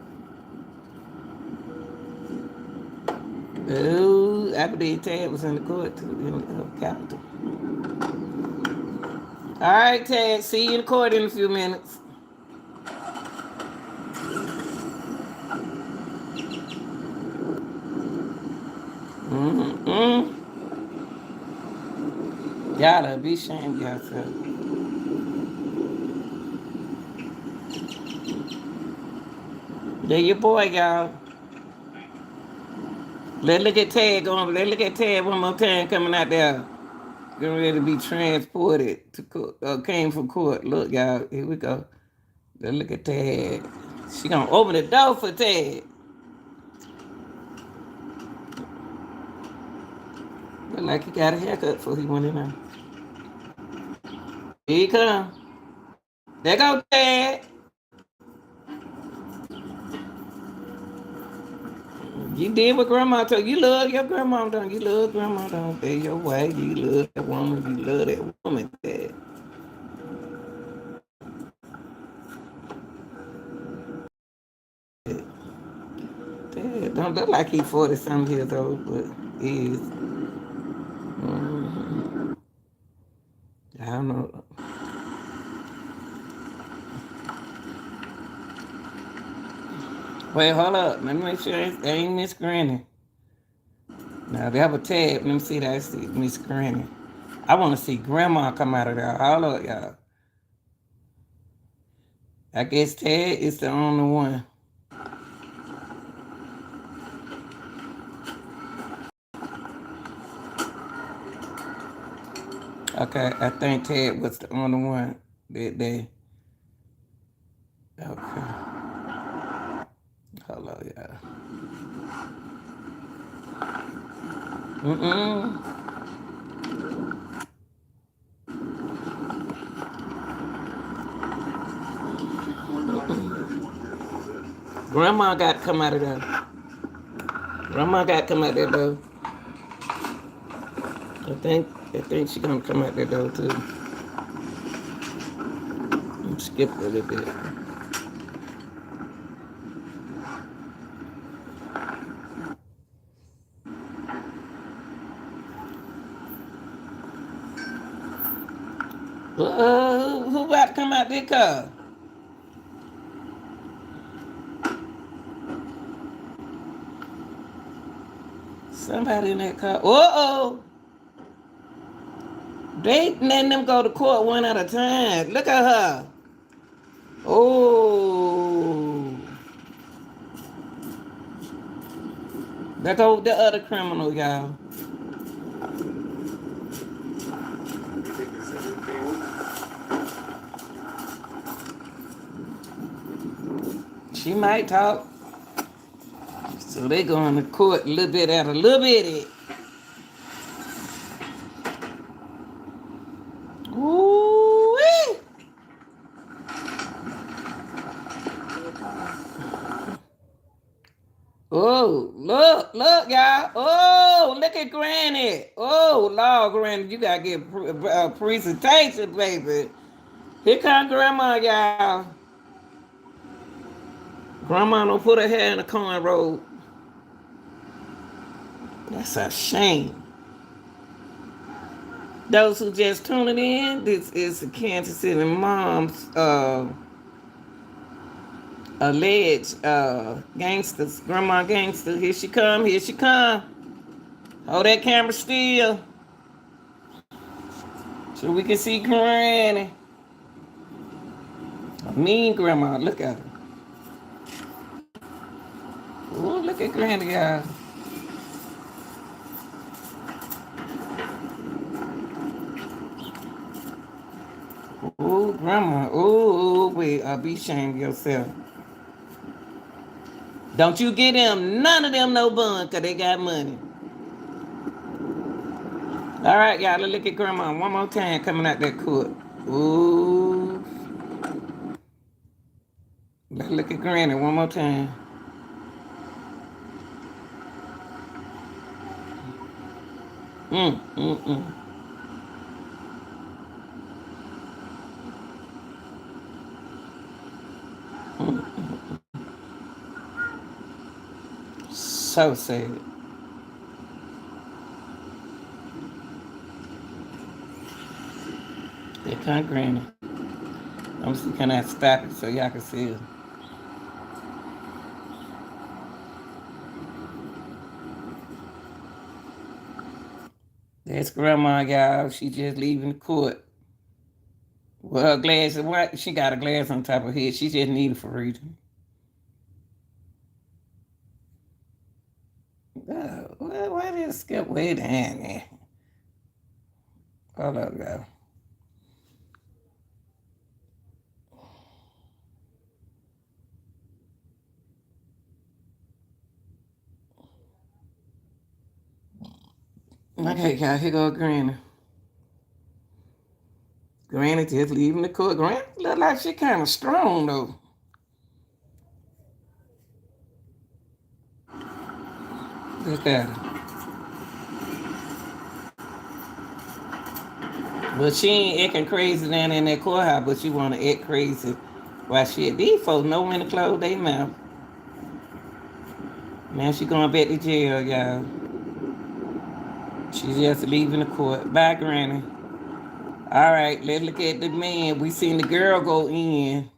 Speaker 1: Oh, I believe Ted was in the court too, in the Capitol. All right, Ted. See you in court in a few minutes. Mm-hmm. Y'all be ashamed of yourself. There your boy, y'all. Let's look at Ted going. Let's look at Ted one more time coming out there. Getting ready to be transported to court. Came from court. Look, y'all. Here we go. Let's look at Ted. She gonna open the door for Ted. Look like he got a haircut before he went in there. Here he come. There go Ted. You did what grandma told you. You love your grandma, don't you? Love grandma, don't you? Your way. You love that woman. You love that woman, Ted. Ted don't look like he's 40-something years old, but he is. Mm-hmm. I don't know. Wait, hold up. Let me make sure it ain't Miss Granny. Now, they have a tab. Let me see that. See Miss Granny. I want to see Grandma come out of there. Hold up, y'all. I guess Ted is the only one. Okay, I think Ted was the only one that day. Okay. Hold up, y'all. Mm-mm. Grandma got to come out of there. Grandma got to come out there, though. I think she's gonna come out there though too. Skip a little bit. Who about to come out there car? Somebody in that car. Uh-oh. They letting them go to court one at a time. Look at her. Oh. There go the other criminal, y'all. She might talk. So they going to court a little bit at a little bitty. Ooh-wee. Oh, look, y'all. Oh, look at Granny. Oh, Lord, Granny, you got to get a presentation, baby. Here come Grandma, y'all. Grandma don't put her hair in a cornrow. That's a shame. Those who just tuning in, this is the Kansas City Mom's alleged gangsters, grandma gangster. Here she come, here she come. Hold that camera still so we can see Granny. A mean grandma, look at her. Ooh, look at Granny, y'all. Ooh, grandma. Ooh, wait, be ashamed of yourself. Don't you get them, none of them no bun, because they got money. All right, y'all, let's look at Grandma one more time coming out that court. Ooh. Let's look at Granny one more time. Mm, mm, mm. So sad. They can't granny. I'm see, can I stop it so y'all can see it? That's grandma, y'all. She just leaving the court. Well, her glass, what? She got a glass on top of her head. She just need it for reading. Why did it skip way down there? Hold up, y'all. Okay, y'all, here go Granny. Granny just leaving the court. Granny look like she kind of strong, though. Look at her. But she ain't acting crazy down in that courthouse, but she want to act crazy. Why shit, these folks know when to close their mouth. Now she going back to jail, y'all. She just leaving the court. Bye, Granny. All right, let's look at the man. We seen the girl go in.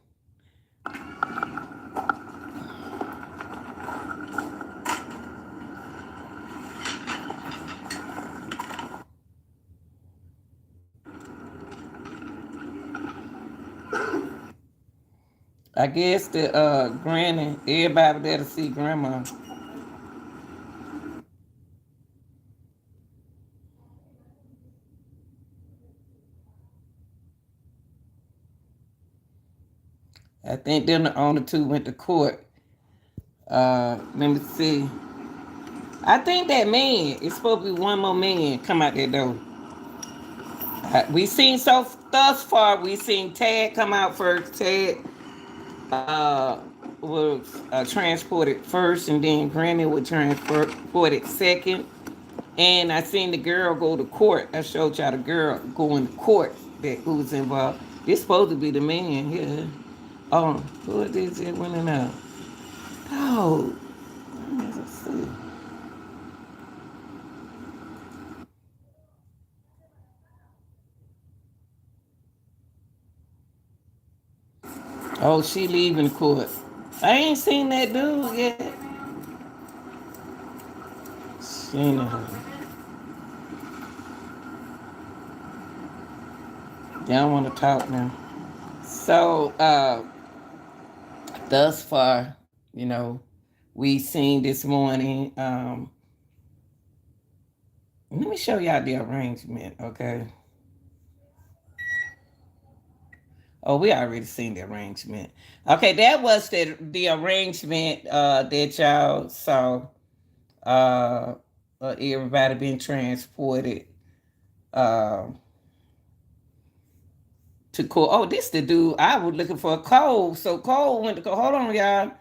Speaker 1: I guess the granny, everybody there to see grandma. I think them the only two went to court. Let me see. I think that man, it's supposed to be one more man come out that door. We seen so thus far, we seen Tad come out first. Tad was transported first, and then Granny was transported second. And I seen the girl go to court. I showed y'all the girl going to court that who was involved. This supposed to be the man here. Oh, who is this that went in out? Oh, let's see. Oh, she leaving court. I ain't seen that dude yet. Seen her. Y'all want to talk now? So, thus far, you know, we seen this morning. Let me show y'all the arrangement, okay? Oh, we already seen the arrangement. Okay, that was the arrangement that y'all saw. Everybody being transported uh, to court. Oh, this the dude I was looking for. Cole. So Cole went to court. Hold on, y'all.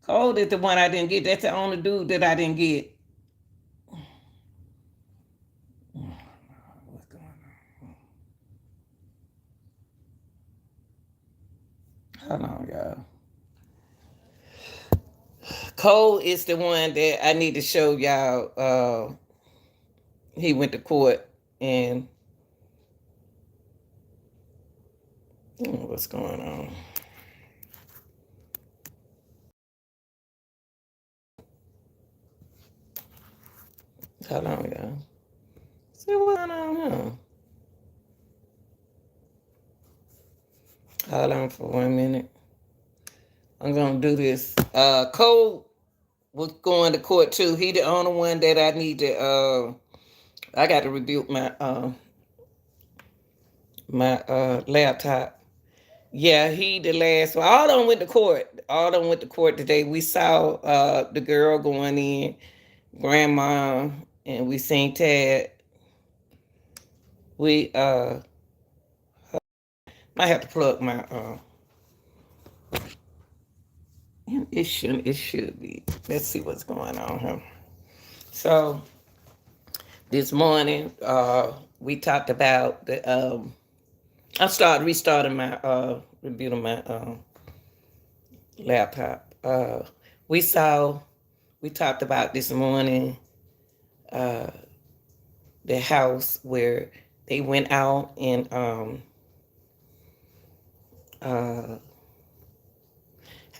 Speaker 1: Cole is the one I didn't get. That's the only dude that I didn't get. What's going on? Hold on, y'all. Cole is the one that I need to show y'all. He went to court and what's going on? Hold on, y'all. See what's going on here. Hold on for 1 minute. I'm gonna do this. Cole was going to court too. He the only one that I need to. I got to rebuke my laptop. Yeah, he the last one. All of them went to court. All of them went to court today. We saw the girl going in, grandma, and we seen Tad. We might have to plug my it should be. Let's see what's going on here. So This morning, we talked about the. I started restarting my rebooting my laptop. We saw. We talked about this morning the house where they went out and uh,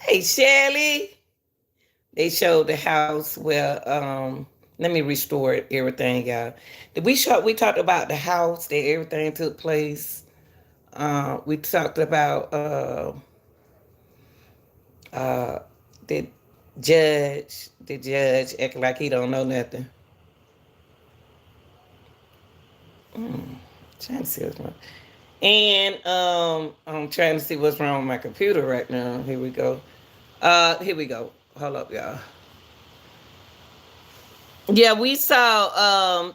Speaker 1: hey Shelly, they showed the house where let me restore everything, y'all. We talked about the house that everything took place. We talked about uh, the the judge acting like he don't know nothing. Trying to see what's wrong. And I'm trying to see what's wrong with my computer right now. Here we go. Here we go. Hold up, y'all. Yeah, we saw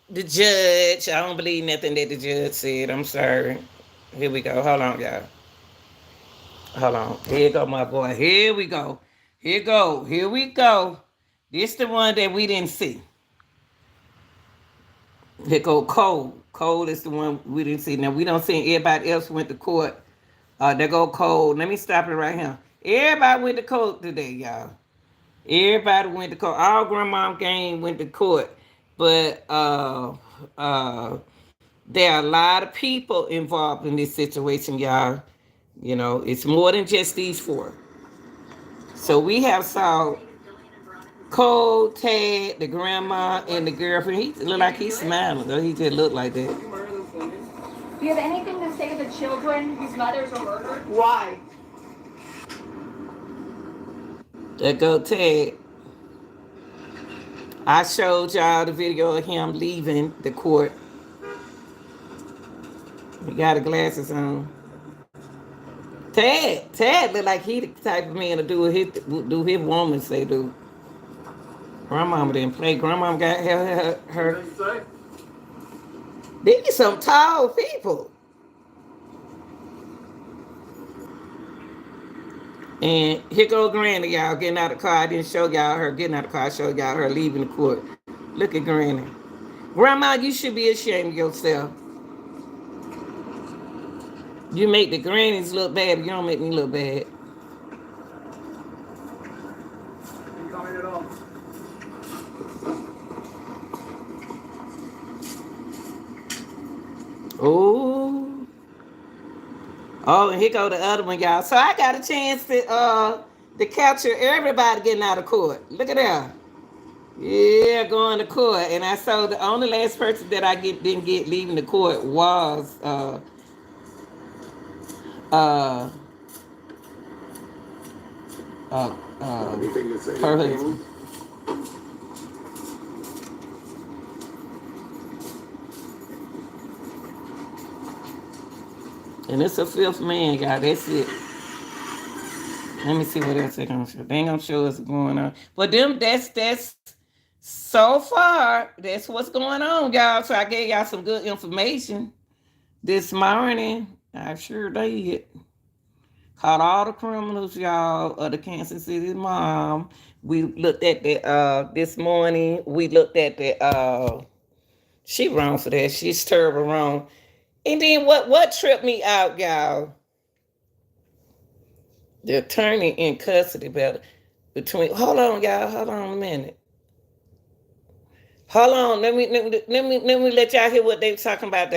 Speaker 1: the judge. I don't believe nothing that the judge said. I'm sorry. Here we go. Hold on, y'all. Hold on. Here go my boy. Here we go. Here go. Here we go. This the one that we didn't see. Here go Cole. Cole is the one we didn't see. Now we don't see everybody else went to court. There go Cole. Let me stop it right here. Everybody went to court today, y'all. Everybody went to court. All grandma gang went to court. But there are a lot of people involved in this situation, y'all. You know, it's more than just these four. So we have saw Cole, Ted, the grandma, and the girlfriend. He look like he's smiling, though. He just looked like that.
Speaker 8: Do you have anything to say to the children whose mothers were murdered? Why?
Speaker 1: There go Ted. I showed y'all the video of him leaving the court. He got the glasses on. Ted look like he the type of man to do his woman say do. Grandmama didn't play. Grandmama got her. These some tall people. And here go Granny, y'all, getting out of the car. I didn't show y'all her getting out of the car. I showed y'all her leaving the court. Look at Granny. Grandma, you should be ashamed of yourself. You make the grannies look bad, but you don't make me look bad. Oh. Oh, and here go the other one, y'all. So I got a chance to capture everybody getting out of court. Look at that. Yeah, going to court. And I saw the only last person that didn't get leaving the court was uh her husband. And it's a fifth man, y'all. That's it. Let me see what else they gonna show. They ain't gonna show us what's going on. But them, that's so far, that's what's going on, y'all. So I gave y'all some good information this morning. I sure did. Caught all the criminals, y'all, of the Kansas City mom. We looked at the this morning. We looked at the she wrong for that. She's terrible wrong. And then what tripped me out, y'all? The attorney in custody battle between. Hold on, y'all. Hold on a minute. Hold on. Let me let y'all hear what they were talking about.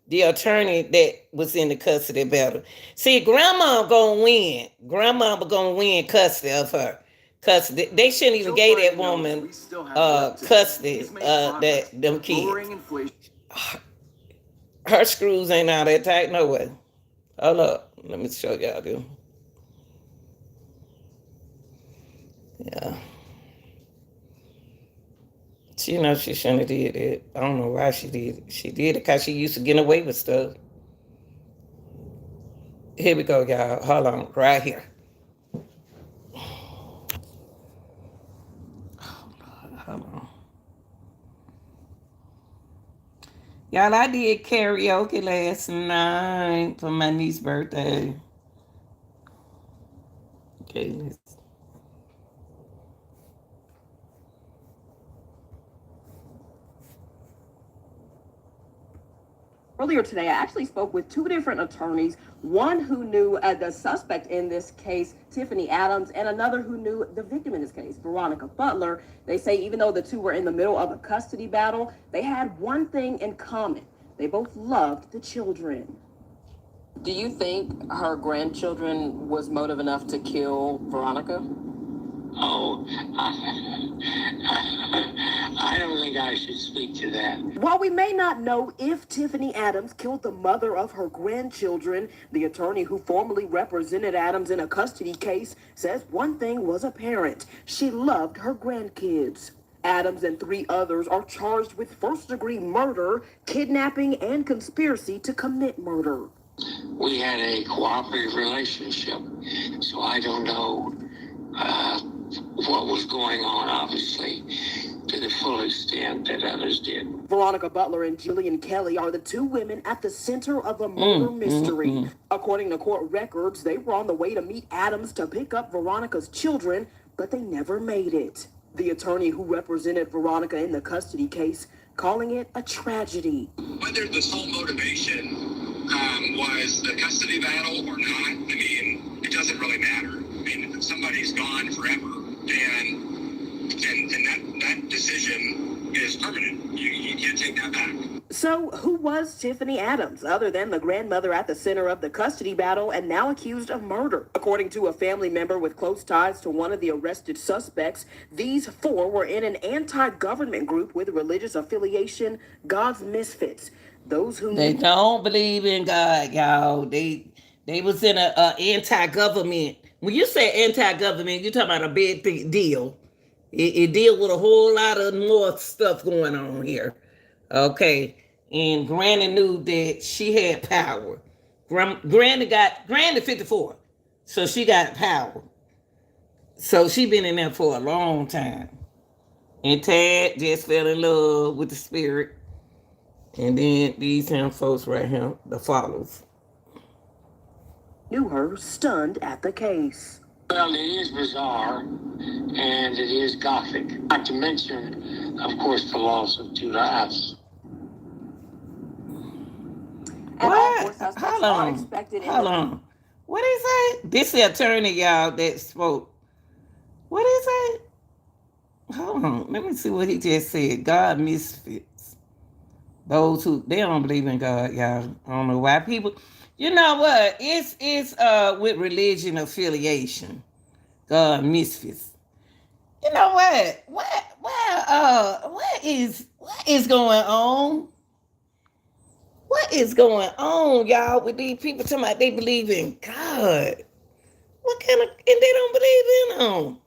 Speaker 1: The attorney that was in the custody battle. See, grandma gonna win. Grandma gonna win custody of her. Custody. They shouldn't even give that woman custody. That them kids. Her screws ain't all that tight. No way. Hold up. Let me show y'all this. Yeah. She knows she shouldn't have did it. I don't know why she did it. She did it because she used to get away with stuff. Here we go, y'all. Hold on. Right here. Hold on. Y'all, I did karaoke last night for my niece's birthday. Okay,
Speaker 9: Earlier today, I actually spoke with two different attorneys, one who knew the suspect in this case, Tiffany Adams, and another who knew the victim in this case, Veronica Butler. They say even though the two were in the middle of a custody battle, they had one thing in common. They both loved the children.
Speaker 10: Do you think her grandchildren was motive enough to kill Veronica?
Speaker 11: Oh, I don't think I should speak to that.
Speaker 9: While we may not know if Tiffany Adams killed the mother of her grandchildren, the attorney who formerly represented Adams in a custody case says one thing was apparent. She loved her grandkids. Adams and 3 others are charged with first-degree murder, kidnapping, and conspiracy to commit murder.
Speaker 11: We had a cooperative relationship, so I don't know what was going on, obviously, to the full extent that others did.
Speaker 9: Veronica Butler and Jillian Kelly are the 2 women at the center of a murder mystery. According to court records, they were on the way to meet Adams to pick up Veronica's children, but they never made it. The attorney who represented Veronica in the custody case calling it a tragedy.
Speaker 12: Whether the sole motivation was the custody battle or not, I mean, it doesn't really matter. I mean, if somebody's gone forever, then that decision is permanent. You can't take that back.
Speaker 9: So who was Tiffany Adams, other than the grandmother at the center of the custody battle and now accused of murder? According to a family member with close ties to one of the arrested suspects, these 4 were in an anti-government group with religious affiliation, God's Misfits. Those who
Speaker 1: they don't believe in God, y'all. They was in a anti-government. When you say anti-government, you're talking about a big deal. It deal with a whole lot of more stuff going on here. Okay. And Granny knew that she had power. Granny 54. So she got power. So she been in there for a long time. And Tad just fell in love with the spirit. And then these folks right here, the followers.
Speaker 9: Knew her stunned at the case.
Speaker 11: Well, it is bizarre, and it is gothic. Not to mention, of course, the loss of 2 lives.
Speaker 1: What? Hold on. What is that? This is the attorney, y'all, that spoke. What is that? Hold on. Let me see what he just said. God misfits. Those who, they don't believe in God, y'all. I don't know why people, you know what? It's with religion affiliation. God misfits. You know what? What is going on? What is going on, y'all, with these people talking about they believe in God? What kind of, and they don't believe in him.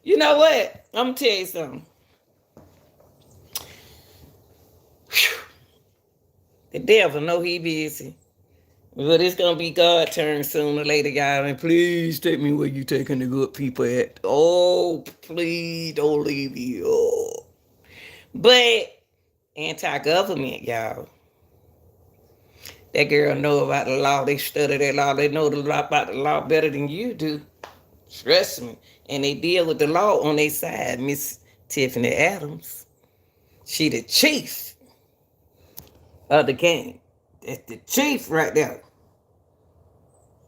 Speaker 1: You know what? I'm going to tell you something. Whew. The devil know he busy. But it's going to be God's turn sooner or later, y'all. And please take me where you taking the good people at. Oh, please don't leave me. Oh. But anti-government, y'all. That girl know about the law. They study that law. They know about the law better than you do. Trust me. And they deal with the law on their side. Miss Tiffany Adams. She the chief of the game. That's the chief right there.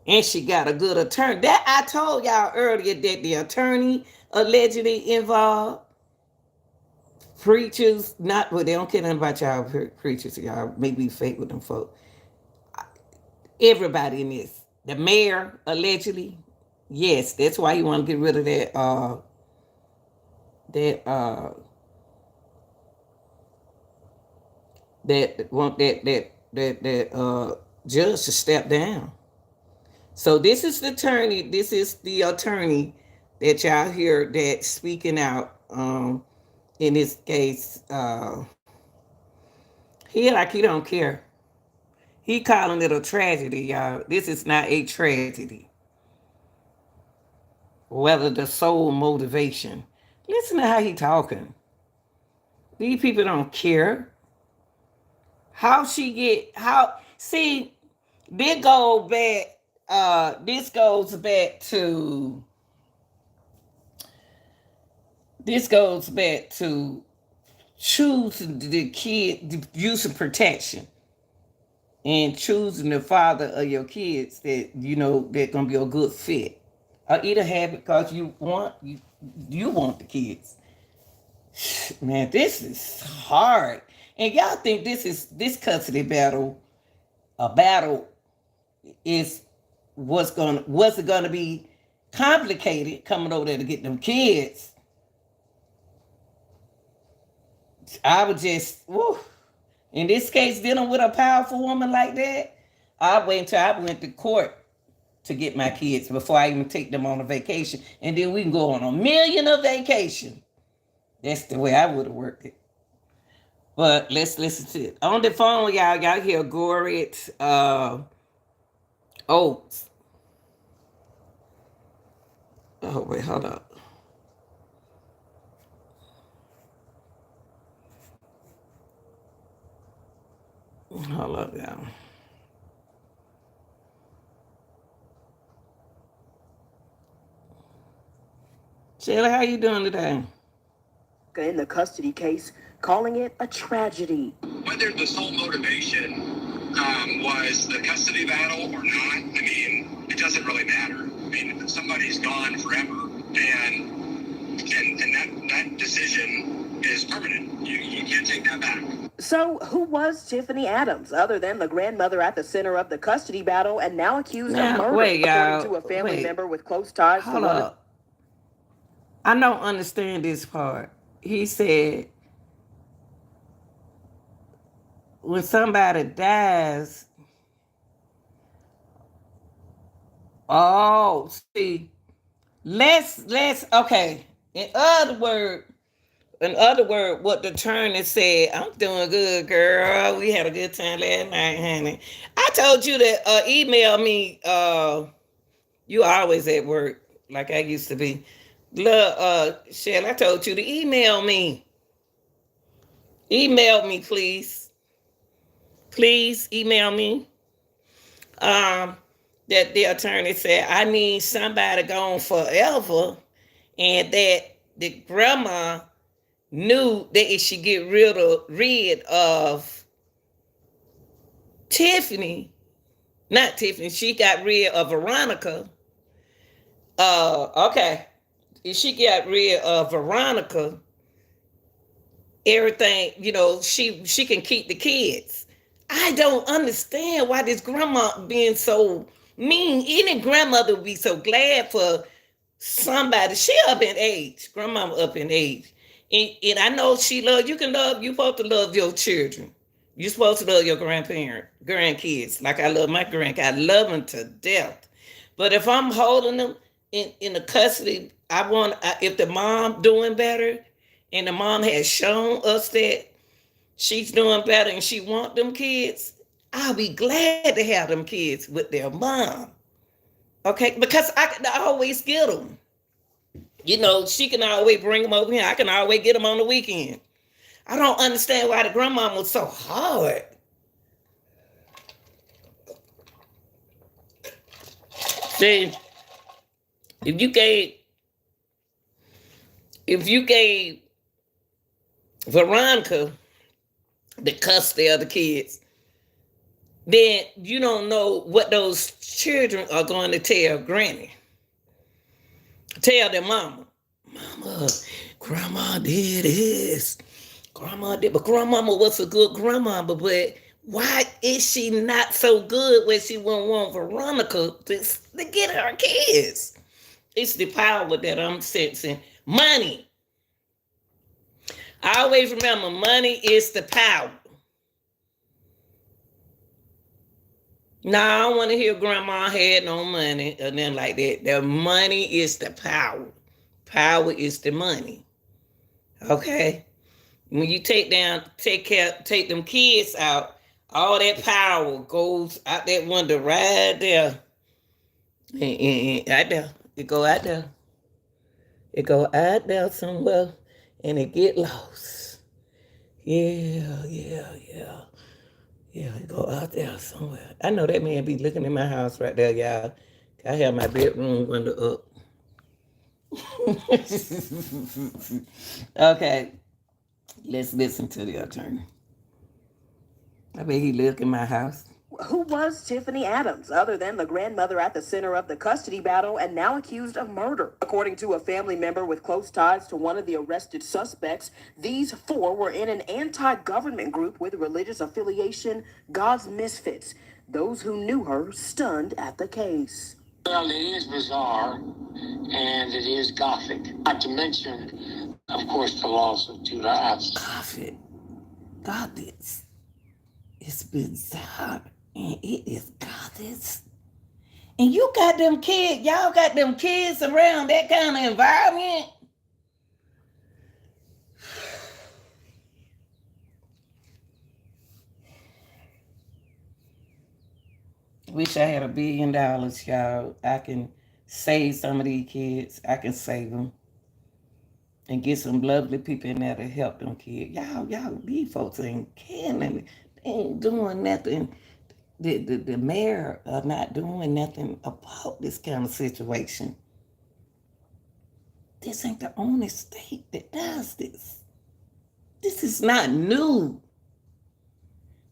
Speaker 1: And she got a good attorney. That I told y'all earlier that the attorney allegedly involved. Preachers, not, well, they don't care nothing about y'all preachers. Y'all make me fake with them folks. Everybody in this. The mayor, allegedly. Yes, that's why you want to get rid of that judge to step down. So this is the attorney that y'all hear that speaking out in this case. He don't care. He calling it a tragedy, y'all. This is not a tragedy. Whether the sole motivation. Listen to how he talking. These people don't care. See, this goes back to choosing the kid, the use of protection, and choosing the father of your kids that you know they're gonna be a good fit, or either have it because you want the kids. Man, this is hard. And y'all think this custody battle, a battle is what's it gonna be complicated coming over there to get them kids. I would just woo. In this case, dealing with a powerful woman like that, I wait until I went to court to get my kids before I even take them on a vacation. And then we can go on a million of vacation. That's the way I would have worked it. But let's listen to it. On the phone, y'all hear Gorit Oates. Oh, wait, hold up. Hold up, y'all. Sheila, how you doing today?
Speaker 9: In the custody case, calling it a tragedy.
Speaker 12: Whether the sole motivation was the custody battle or not, I mean, it doesn't really matter. I mean, if somebody's gone forever, and that decision is permanent. You can't take that back.
Speaker 9: So, who was Tiffany Adams, other than the grandmother at the center of the custody battle and now accused of murder, according to a family member with close ties to one of...
Speaker 1: I don't understand this part. He said, when somebody dies, oh, see, let's okay. In other word, what the attorney said, I'm doing good, girl. We had a good time last night, honey. I told you to email me. You always at work, like I used to be. Look, Shell, I told you to email me. Email me, please. Please email me. That the attorney said, I need somebody gone forever, and that the grandma knew that if she get rid of Tiffany, not Tiffany, she got rid of Veronica. Okay. If she got rid of Veronica, everything, she can keep the kids. I don't understand why this grandma being so mean. Any grandmother would be so glad for somebody. She up in age. Grandma up in age. And I know you supposed to love your children. You're supposed to love your grandkids. Like I love my grandkids. I love them to death. But if I'm holding them in the custody, if the mom doing better, and the mom has shown us that she's doing better and she want them kids, I'll be glad to have them kids with their mom. Okay? Because I can always get them. She can always bring them over here. I can always get them on the weekend. I don't understand why the grandma was so hard. See, if you gave Veronica the custody of the kids, then you don't know what those children are going to tell Granny. Tell their mama, Grandma did this. Grandma did, but Grandmama was a good grandmama, but why is she not so good when she wouldn't want Veronica to get her kids? It's the power that I'm sensing. Money. I always remember, money is the power. Now, I don't want to hear Grandma had no money or nothing like that. The money is the power. Power is the money. Okay? When you take them kids out, all that power goes out that window right there. And right there. It go out there. It go out there somewhere and it get lost. Yeah, it go out there somewhere. I know that man be looking in my house right there, y'all. I have my bedroom window up. Okay. Let's listen to the attorney. I bet he lived in my house.
Speaker 9: Who was Tiffany Adams, other than the grandmother at the center of the custody battle and now accused of murder? According to a family member with close ties to one of the arrested suspects, these four were in an anti-government group with religious affiliation, God's Misfits. Those who knew her stunned at the case.
Speaker 11: Well, it is bizarre and it is gothic. Not to mention, of course, the loss of two lives.
Speaker 1: Gothic. It's bizarre and it is gothic. And you got them kids, y'all got them kids around that kind of environment. Wish I had $1 billion, y'all. I can save some of these kids. I can save them. And get some lovely people in there to help them kids. Y'all, these folks ain't caring. They ain't doing nothing. The mayor are not doing nothing about this kind of situation. This ain't the only state that does this. This is not new.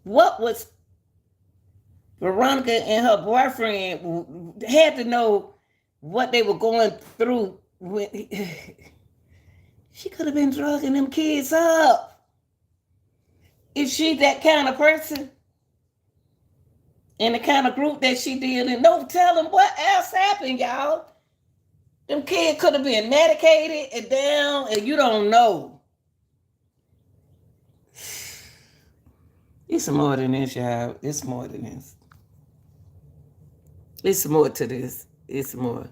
Speaker 1: What was Veronica and her boyfriend had to know what they were going through when she could have been drugging them kids up. If she that kind of person in the kind of group that she did, and don't tell them what else happened, y'all. Them kids could have been medicated and down, and you don't know. It's more than this, y'all. It's more than this. It's more to this. It's more.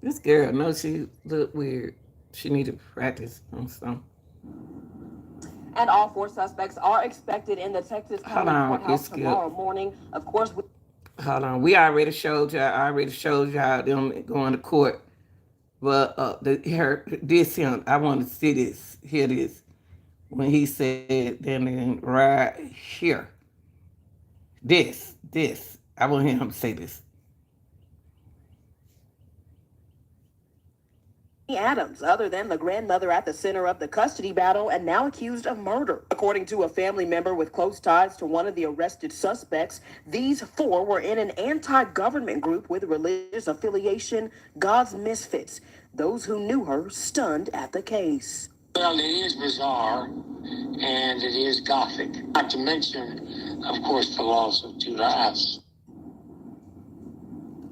Speaker 1: This girl knows she look weird. She need to practice on something.
Speaker 9: And all four suspects are expected in the Texas County Courthouse tomorrow morning. Of course,
Speaker 1: hold on. We already showed y'all them going to court. But I want to see this, hear this. When he said, then right here. This. I want him to say this.
Speaker 9: Adams, other than the grandmother at the center of the custody battle and now accused of murder. According to a family member with close ties to one of the arrested suspects, these four were in an anti-government group with religious affiliation, God's Misfits. Those who knew her stunned at the case.
Speaker 11: Well, it is bizarre and it is gothic. Not to mention, of course, the loss of two lives.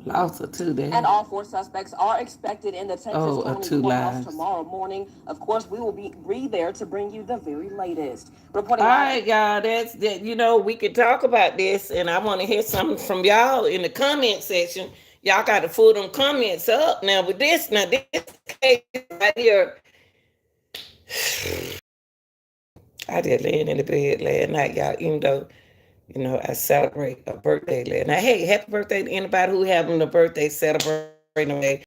Speaker 1: Lost of two days.
Speaker 9: And all four suspects are expected in the Texas County Courthouse tomorrow morning. Of course, we will be there to bring you the very latest. Reporting.
Speaker 1: All right, y'all. That's that. You know, we could talk about this, and I want to hear something from y'all in the comment section. Y'all got to pull them comments up now. With this, case right here, I did laying in the bed last night, y'all. Even though, you know, I celebrate a birthday last night. Hey, happy birthday to anybody who having a birthday celebrating away,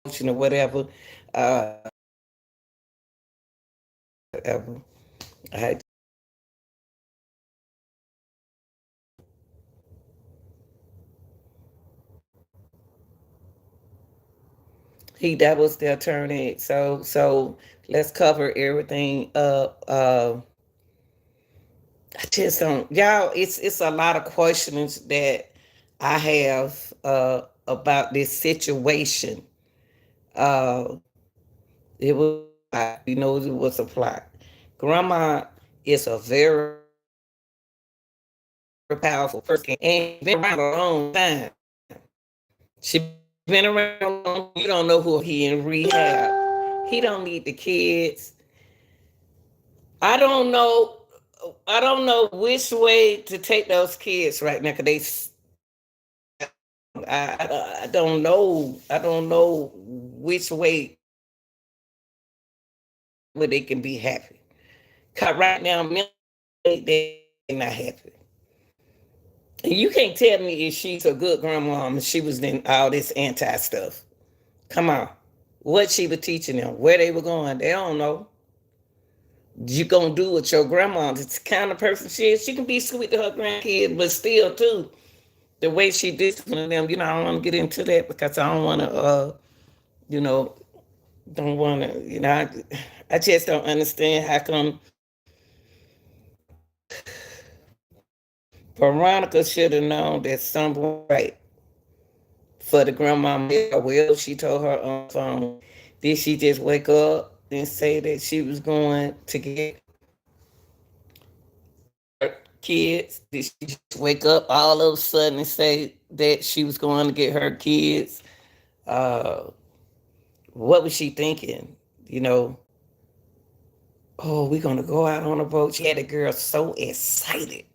Speaker 1: or whatever. Whatever. That was the attorney. So let's cover everything up. I just don't, y'all. It's a lot of questions that I have about this situation. It was, you know, it was a plot. Grandma is a very powerful person and been around a long time. She been around long. You don't know who he in rehab. He don't need the kids. I don't know which way to take those kids right now, because I don't know. I don't know which way where they can be happy. Cause right now, they're not happy. And you can't tell me if she's a good grandma and she was in all this anti stuff. Come on. What she was teaching them, where they were going, they don't know. You gonna do what your grandma, the kind of person she is. She can be sweet to her grandkids, but still too, the way she disciplined them, you know, I don't want to get into that because I don't want to, you know, don't want to, I just don't understand how come Veronica should have known that something was right for the grandmama. Well, she told her on the phone. Did she just wake up and say that she was going to get her kids? Did she just wake up all of a sudden and say that she was going to get her kids? Uh, what was she thinking? You know, oh, we're going to go out on a boat. She had the girl so excited.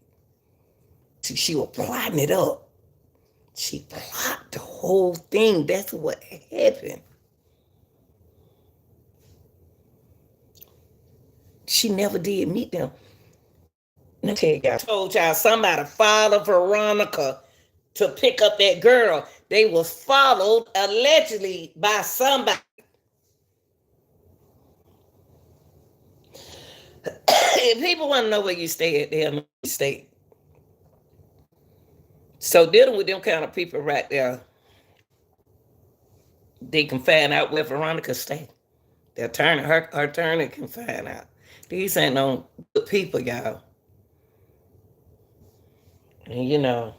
Speaker 1: She was plotting it up. She plotted the whole thing. That's what happened. She never did meet them. Let me tell you, I told y'all somebody followed Veronica to pick up that girl. They was followed allegedly by somebody. If people want to know where you stay at, they'll know you stay. So dealing with them kind of people right there, they can find out where Veronica stay. The attorney, her attorney can find out. These ain't no good people, y'all. And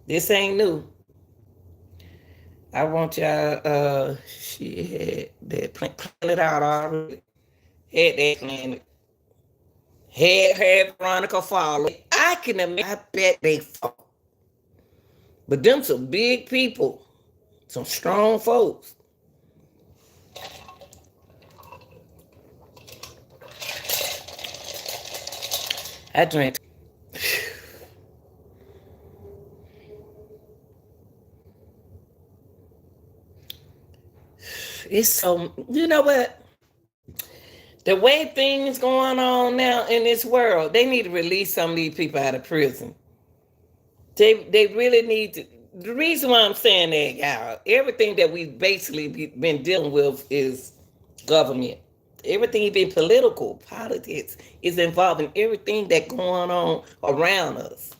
Speaker 1: this ain't new. I want y'all, she had that planned it out already. Had that planned. Had Veronica follow. I can imagine, I bet they fall. But them some big people, some strong folks. I drank. It's so, you know what? The way things going on now in this world, they need to release some of these people out of prison. They really need to. The reason why I'm saying that, y'all, everything that we've basically been dealing with is government. Everything been political. Politics is involving everything that going on around us.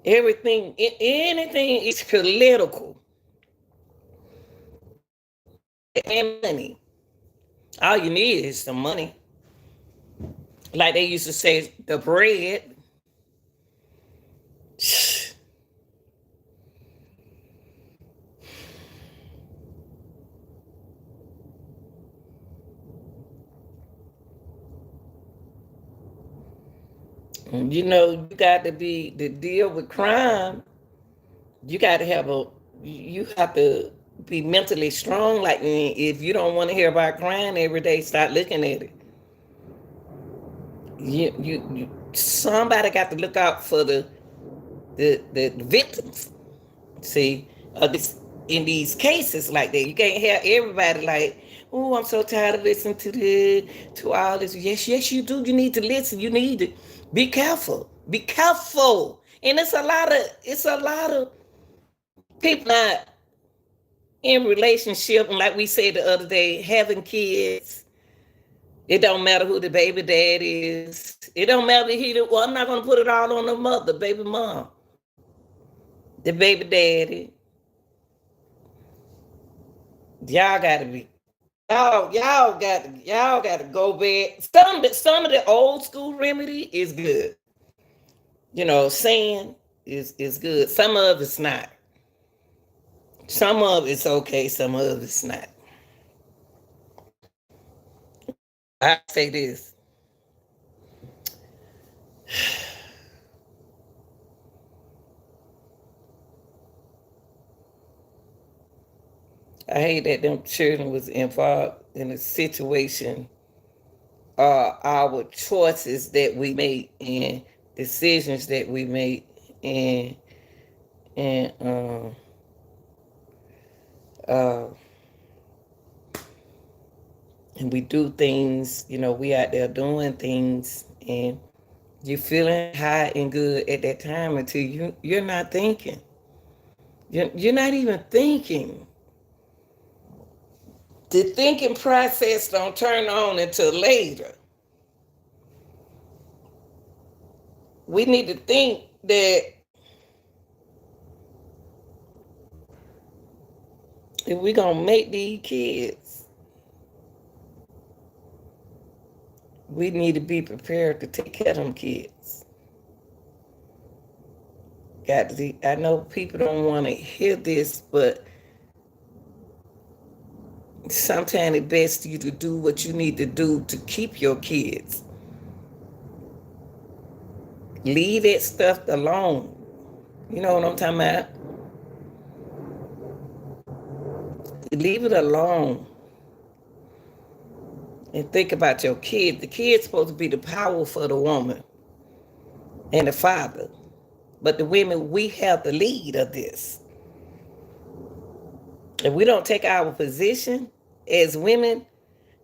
Speaker 1: Anything is political. And money. All you need is some money. Like they used to say, the bread. You got to be to deal with crime. You got to you have to be mentally strong. Like if you don't want to hear about crime every day, start looking at it. Somebody got to look out for the victims. See, this in these cases like that, you can't have everybody like, oh, I'm so tired of listening to all this. Yes, you do. You need to listen. You need to be careful. Be careful. And it's a lot of people not in relationship, and like we said the other day, having kids. It don't matter who the baby dad is. It don't matter well, I'm not gonna put it all on the mother, baby mom, the baby daddy. Y'all gotta be y'all gotta go back. Some of the old school remedy is good. Saying is good. Some of it's not. Some of it's okay, some of it's not. I say this. I hate that them children was involved in a situation. Our choices that we make and decisions that we make, and uh, and we do things. We out there doing things, and you're feeling high and good at that time until you're not thinking. You're not even thinking. The thinking process don't turn on until later. We need to think that If we gonna make these kids, we need to be prepared to take care of them kids. Got to. I know people don't want to hear this, but sometimes it's best you to do what you need to do to keep your kids. Leave that stuff alone. You know what I'm talking about? Leave it alone. And think about your kid. The kid's supposed to be the power for the woman and the father. But the women, we have the lead of this. If we don't take our position as women,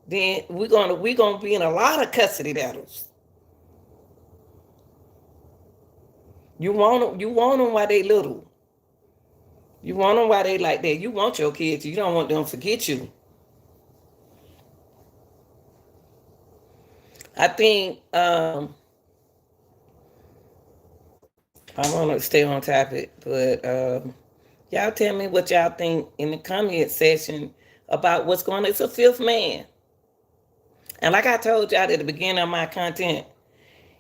Speaker 1: then we're gonna be in a lot of custody battles. You want them while they little. You want them while they like that. You want your kids. You don't want them to forget you. I think I want to stay on topic, but y'all tell me what y'all think in the comment section about what's going on. It's a fifth man. And like I told y'all at the beginning of my content,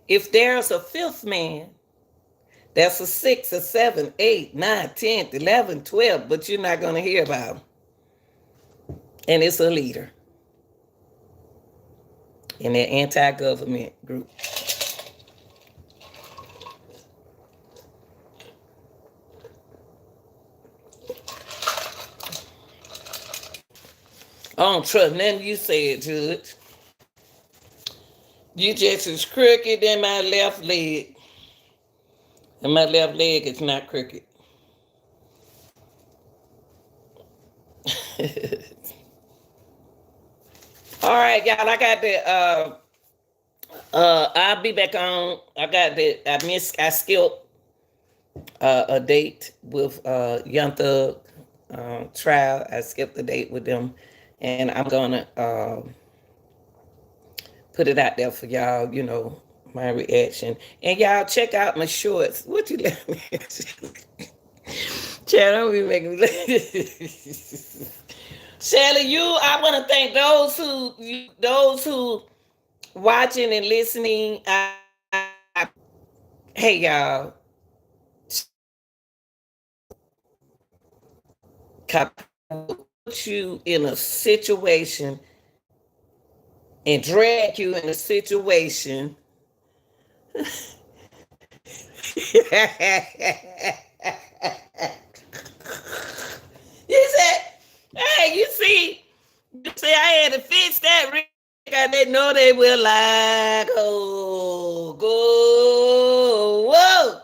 Speaker 1: if there's a fifth man, that's a 6, a 7, 8, 9, 10, 11, 12, but you're not going to hear about him. And it's a leader in that anti-government group. I don't trust nothing you said, Judge. You just as crooked than my left leg. And my left leg is not crooked. All right, y'all. I got the I'll be back on. I skipped a date with Young Thug trial. I skipped the date with them. And I'm gonna put it out there for y'all, my reaction. And y'all check out my shorts. What you let me? Chad, don't be making me. Shelly, I want to thank those who watching and listening. Hey y'all, put you in a situation and drag you in a situation. You said, hey, you see, I had to fix that. I didn't know they were like, oh, go, whoa.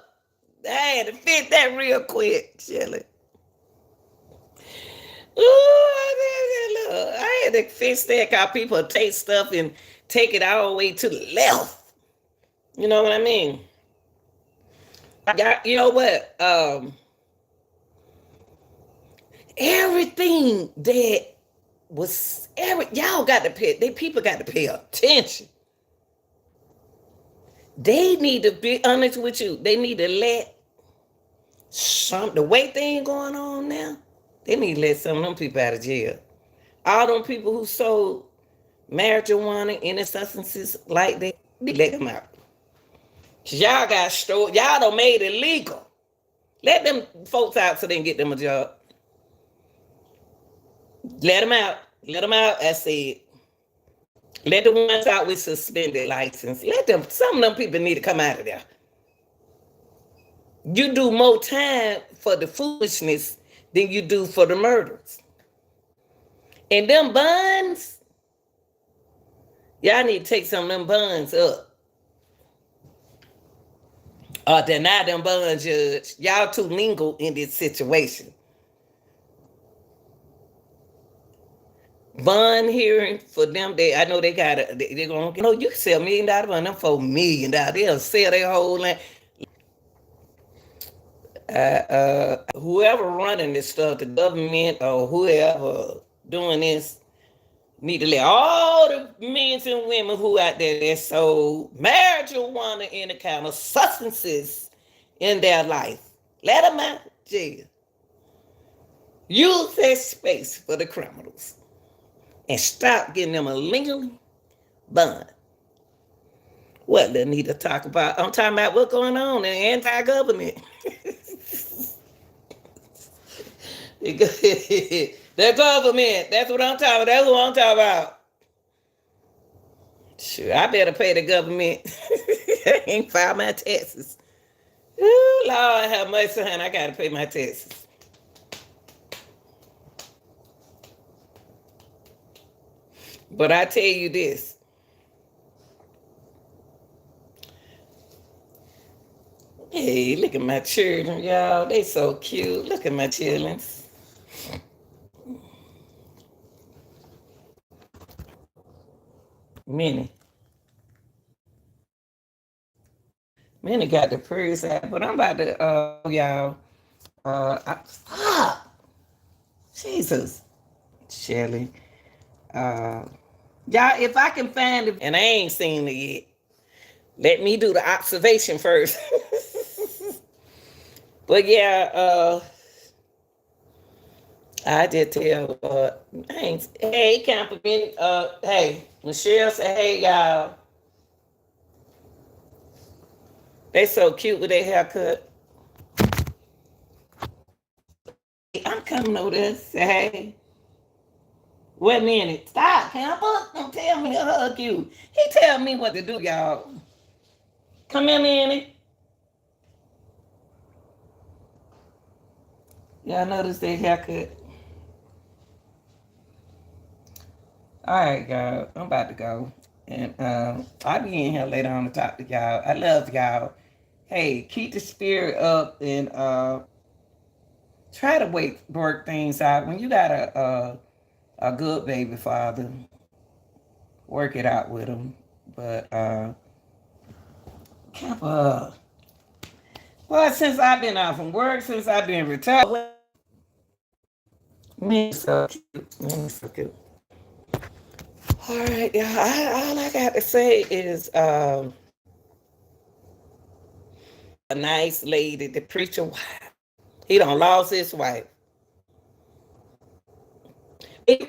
Speaker 1: I had to fix that real quick, Shelly. Ooh, I had to fix that because people take stuff and take it all the way to the left. You know what I mean? You know what? Everything that was y'all got to pay. People got to pay attention. They need to be honest with you. They need to let the way thing going on now. They need to let some of them people out of jail. All them people who sold marijuana and substances like that, they let them out. Y'all got stored. Y'all done made it legal. Let them folks out so they can get them a job. Let them out. Let them out, I said. Let the ones out with suspended license. Let them, some of them people need to come out of there. You do more time for the foolishness than you do for the murders. And them buns, y'all need to take some of them buns up. Or deny them buns, Judge. Y'all too mingle in this situation. Bond hearing for them, I know they got it. They're going to, you can sell $1 million on them for $1 million. They'll sell their whole land. Whoever running this stuff, the government or whoever doing this, need to let all the men and women who out there that sold marijuana and any kind of substances in their life, let them out of jail. Use that space for the criminals and stop getting them a legally bond. What they need to talk about? I'm talking about what's going on in anti-government. The government. That's what I'm talking about. That's what I'm talking about. Sure, I better pay the government. I ain't filed my taxes. Ooh, Lord have mercy, honey. I gotta pay my taxes. But I tell you this. Hey, look at my children, y'all. They so cute. Look at my children. Minnie. Minnie got the purse out, but I'm about to, y'all. Stop. Jesus. Shelly. Y'all, if I can find it, and I ain't seen it yet, let me do the observation first. But yeah, I did tell, hey, compliment, hey, Michelle said, hey, y'all. They so cute with their haircut. I'm coming over there, say, hey. Wait a minute. Stop, Camper. Don't tell me to hug you. He tell me what to do, y'all. Come here, Minnie. Y'all notice their haircut? All right, y'all. I'm about to go. And I'll be in here later on to talk to y'all. I love y'all. Hey, keep the spirit up and try to work things out. When you got a good baby father, work it out with him. But Camper, well, since I've been out from work, since I've been retired, me so cute. Me so cute. All right, yeah. All I got to say is a nice lady, the preacher wife. He done lost his wife.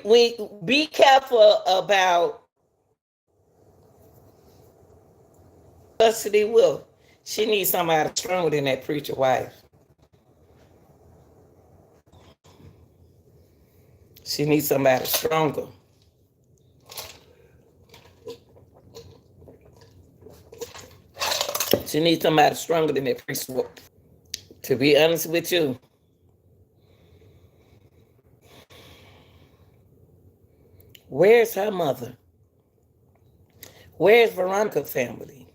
Speaker 1: We be careful about custody will. She needs somebody stronger than that preacher wife. She needs somebody stronger. She needs somebody stronger than that preacher wife. To be honest with you, where's her mother? Where's Veronica's family?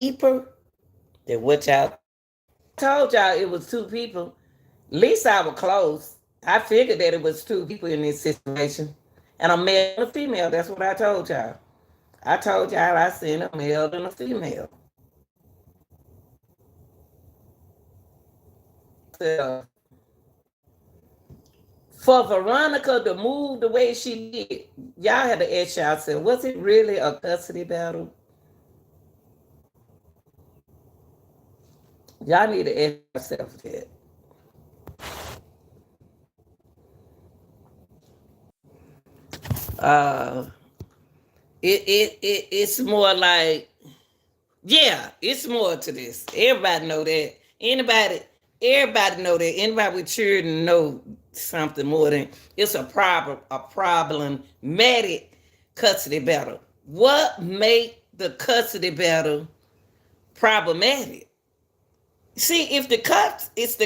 Speaker 1: Keep her. Then what y'all told y'all it was two people. At least I was close. I figured that it was two people in this situation. And a male and a female. That's what I told y'all. I told y'all I seen a male and a female. So, for Veronica to move the way she did, y'all had to ask yourself, was it really a custody battle? Y'all need to ask yourself that. Uh, it's more like, yeah, it's more to this. Everybody know that. Everybody know that. Anybody with children know something more than it's a problematic custody battle. What make the custody battle problematic? See, if the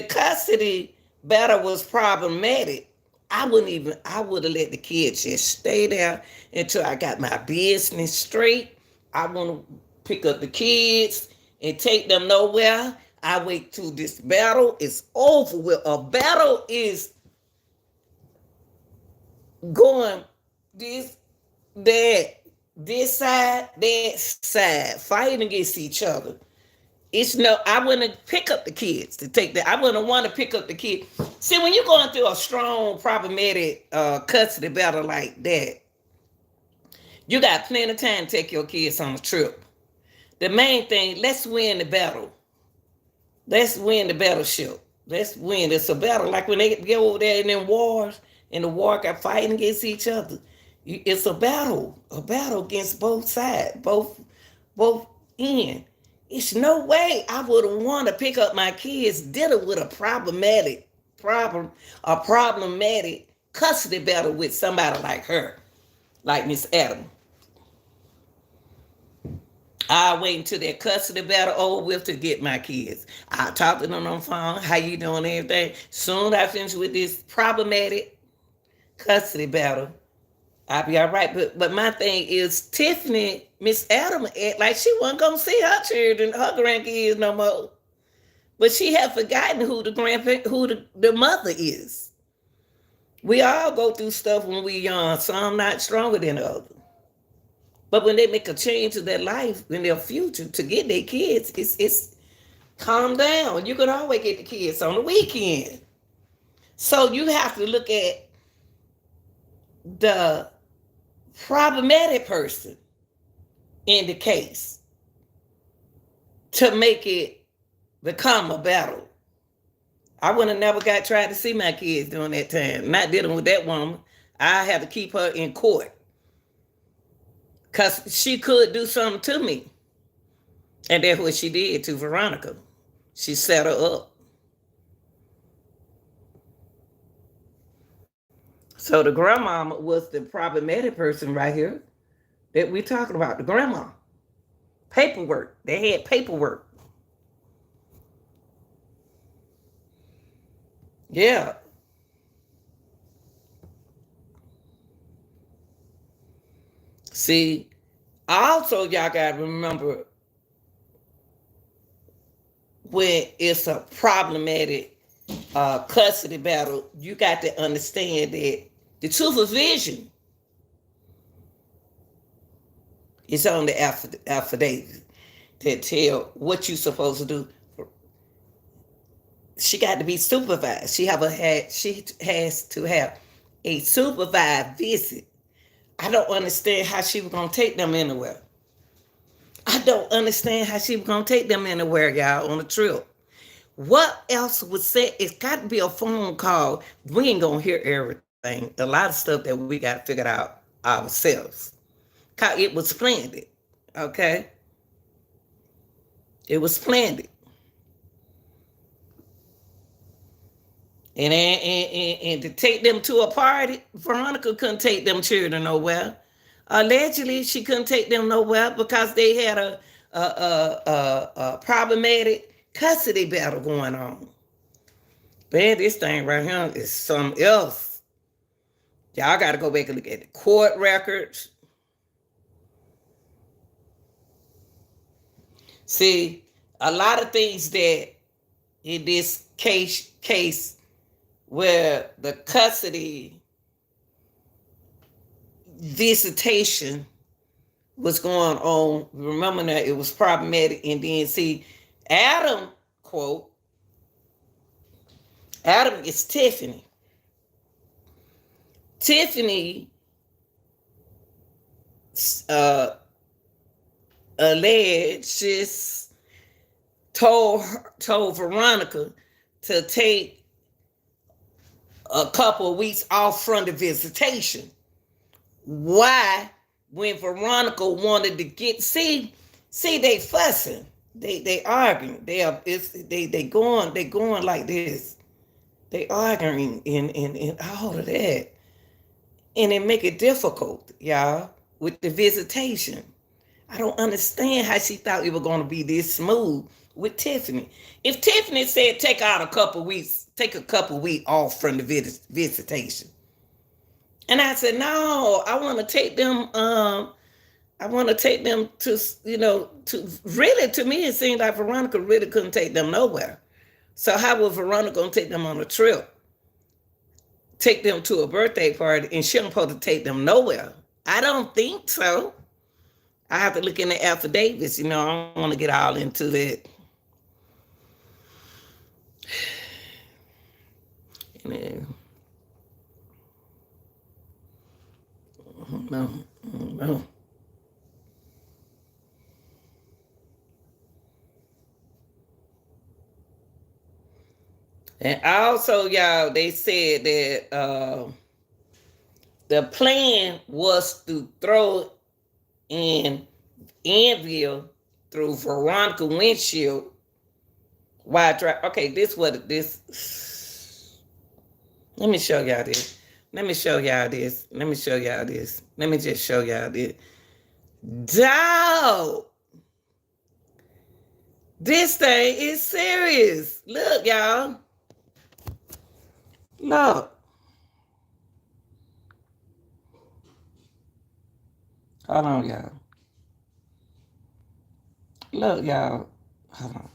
Speaker 1: custody battle was problematic, I would have let the kids just stay there until I got my business straight. I want to pick up the kids and take them nowhere. I wait till this battle is over with. A battle is going this, that, this side, that side, fighting against each other. It's no, I wouldn't pick up the kids to take that. I wouldn't want to pick up the kids. See, when you're going through a strong, problematic custody battle like that, you got plenty of time to take your kids on a trip. The main thing, let's win the battle. Let's win the battleship. Let's win. It's a battle. Like when they go over there in them wars, and the war got fighting against each other. It's a battle against both sides, both ends. It's no way I would want to pick up my kids dealing with a problematic custody battle with somebody like her, like Miss Adams. I'll wait until that custody battle over with to get my kids. I'll talk to them on the phone. How you doing? Everything. Soon I finish with this problematic custody battle, I'll be all right. But my thing is Tiffany, Miss Adams, act like she wasn't gonna see her children, her grandkids no more. But she had forgotten who the mother is. We all go through stuff when we young. Some not stronger than others. But when they make a change to their life, in their future, to get their kids, it's calm down. You can always get the kids on the weekend. So you have to look at the problematic person in the case to make it become a battle. I would have never tried to see my kids during that time. Not dealing with that woman. I had to keep her in court. Because she could do something to me. And that's what she did to Veronica. She set her up. So the grandmama was the problematic person right here that we're talking about. The grandma. Paperwork. They had paperwork. Yeah. See, also y'all gotta remember when it's a problematic custody battle, you got to understand that the supervision is on the affidavit that tell what you're supposed to do. She got to be supervised. She has to have a supervised visit. I don't understand how she was gonna take them anywhere. I don't understand how she was gonna take them anywhere, y'all, on a trip. What else was said? It's got to be a phone call. We ain't gonna hear everything. A lot of stuff that we got figured out ourselves. It was planned. Okay? It was planned. And to take them to a party, Veronica couldn't take them children nowhere. Allegedly, she couldn't take them nowhere because they had a problematic custody battle going on. Man, this thing right here is something else. Y'all got to go back and look at the court records. See, a lot of things that in this case where the custody visitation was going on, remember that it was problematic, and then see, Adam, quote, Adam is Tiffany. Tiffany alleges told Veronica to take a couple of weeks off from the visitation. Why? When Veronica wanted to get see they fussing, they arguing, they going like this, they arguing and all of that, and it make it difficult, y'all, with the visitation. I don't understand how she thought it was going to be this smooth with Tiffany. If Tiffany said take a couple weeks off from the visitation, and I said no, I want to take them. I want to take them to to really. To me, it seemed like Veronica really couldn't take them nowhere. So how was Veronica gonna take them on a trip? Take them to a birthday party, and she wasn't supposed to take them nowhere. I don't think so. I have to look in the affidavits. I don't want to get all into that. No. And also, y'all, they said that the plan was to throw in Anvil through Veronica windshield while driving. Okay, this. Let me show y'all this. Let me show y'all this. Let me show y'all this. Let me just show y'all this. Dog. This thing is serious. Look, y'all. Look. Hold on, y'all. Look, y'all. Hold on.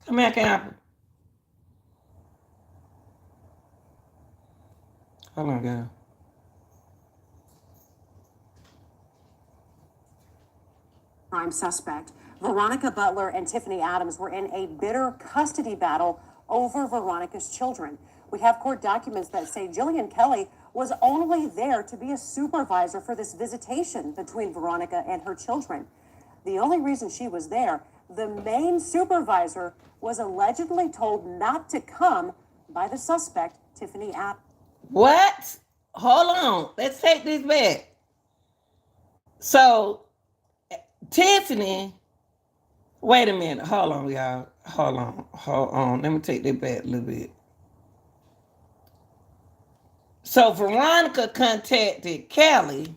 Speaker 1: Come here, Campbell. Hold on, y'all.
Speaker 3: Prime suspect. Veronica Butler and Tiffany Adams were in a bitter custody battle over Veronica's children. We have court documents that say Jillian Kelly was only there to be a supervisor for this visitation between Veronica and her children. The only reason she was there, the main supervisor was allegedly told not to come by the suspect, Tiffany Adams.
Speaker 1: What? Hold on. Let's take this back. So, Tiffany, wait a minute. Hold on, y'all. Hold on. Let me take that back a little bit. So, Veronica contacted Kelly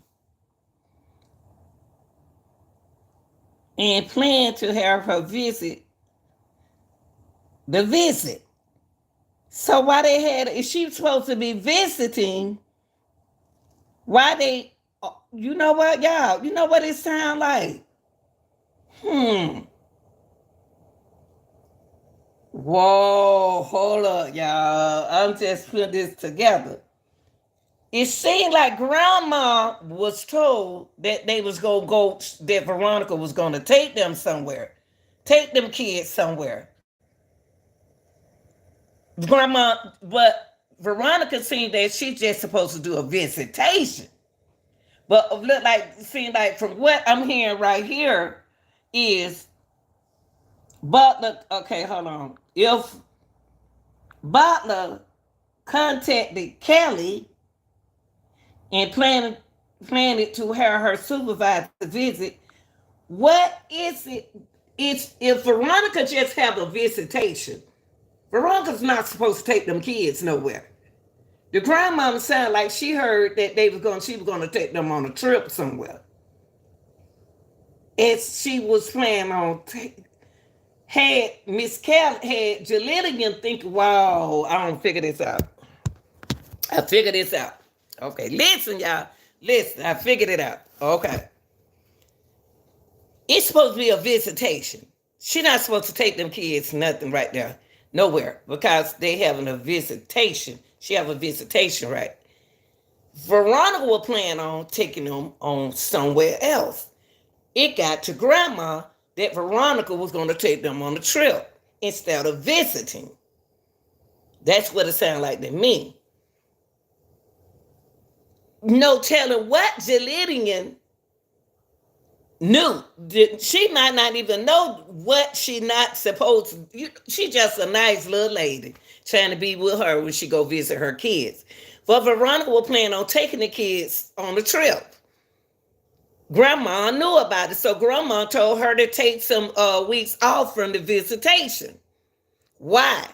Speaker 1: and planned to have her visit the visit. So, why they had, if she was supposed to be visiting, why they, you know what, y'all? You know what it sound like? Whoa, hold up, y'all. I'm just putting this together. It seemed like Grandma was told that they was gonna go, that Veronica was gonna take them somewhere, take them kids somewhere. Grandma, but Veronica seemed that she's just supposed to do a visitation. But look like, seemed like from what I'm hearing right here is Butler. Okay, hold on. If Butler contacted Kelly and planned to have her supervisor visit, what is it? It's if Veronica just have a visitation, Veronica's not supposed to take them kids nowhere. The grandmama sounded like she heard that she was gonna take them on a trip somewhere. And she was planning on had Miss Kelly had Jalillian thinking, wow, I don't figure this out. I figured this out. Okay, listen, y'all. Listen, I figured it out. Okay. It's supposed to be a visitation. She's not supposed to take them kids nothing right there. Nowhere. Because they having a visitation. She have a visitation, right? Veronica will plan on taking them on somewhere else. It got to Grandma that Veronica was going to take them on a trip instead of visiting. That's what it sounded like to me. No telling what Jalillian knew. She might not even know what she not supposed to. She just a nice little lady trying to be with her when she go visit her kids. But Veronica will plan on taking the kids on the trip. Grandma knew about it, so Grandma told her to take some weeks off from the visitation. Why?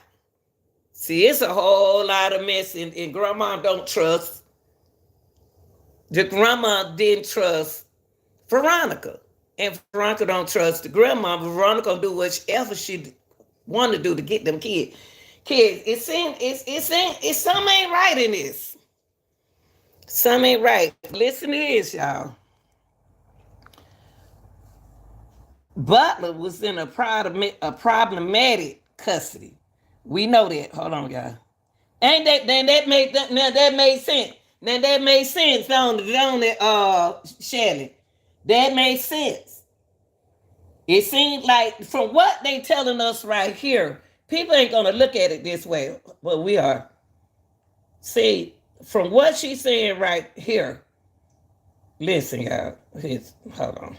Speaker 1: See, it's a whole lot of mess, and Grandma don't trust. The Grandma didn't trust Veronica, and Veronica don't trust the Grandma. Veronica gonna do whatever she want to do to get them kids. It's something ain't right in this. Something ain't right. Listen to this, y'all. Butler was in a problematic custody. We know that. Hold on, y'all. Ain't that then that made that now that made sense. Now that made sense, don't it, Shannon? That made sense. It seems like from what they telling us right here, people ain't gonna look at it this way, but we are. See, from what she's saying right here, listen, y'all. Hold on.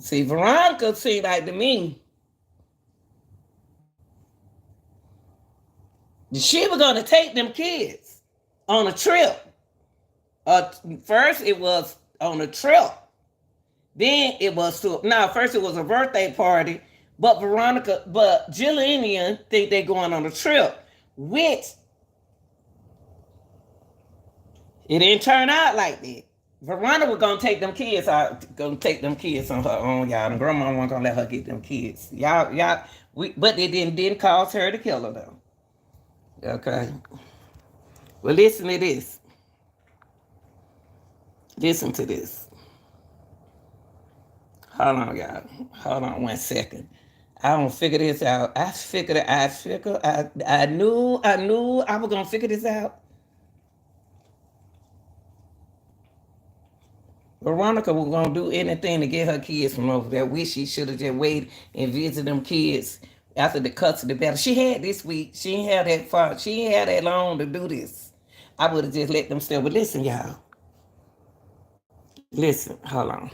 Speaker 1: See, Veronica seemed like to me she was gonna take them kids on a trip. First it was on a trip. Then it was to now first it was a birthday party, but Jillian think they going on a trip, which it didn't turn out like that. Veronica was gonna take them kids out, gonna take them kids on her own, y'all. And grandma wasn't gonna let her get them kids. But it didn't cause her to kill her though. Okay. Well, listen to this. Listen to this. Hold on, y'all. Hold on 1 second. I don't figure this out. I knew I was gonna figure this out. Veronica was gonna do anything to get her kids from over there. Wish she should have just waited and visited them kids after the custody battle. She had this week. She ain't had that far. She ain't had that long to do this. I would have just let them stay. But listen, y'all. Listen, hold on.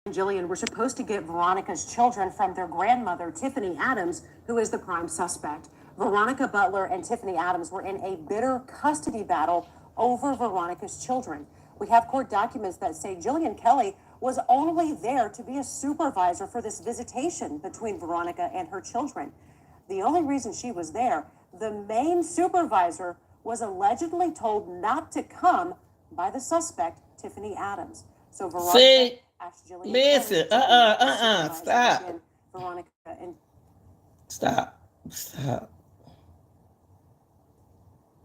Speaker 3: Jillian were supposed to get Veronica's children from their grandmother, Tiffany Adams, who is the prime suspect. Veronica Butler and Tiffany Adams were in a bitter custody battle over Veronica's children. We have court documents that say Jillian Kelly was only there to be a supervisor for this visitation between Veronica and her children. The only reason she was there, the main supervisor was allegedly told not to come by the suspect, Tiffany Adams. So Veronica asked Jillian
Speaker 1: listen,
Speaker 3: Kelly
Speaker 1: stop.
Speaker 3: Veronica and
Speaker 1: Stop.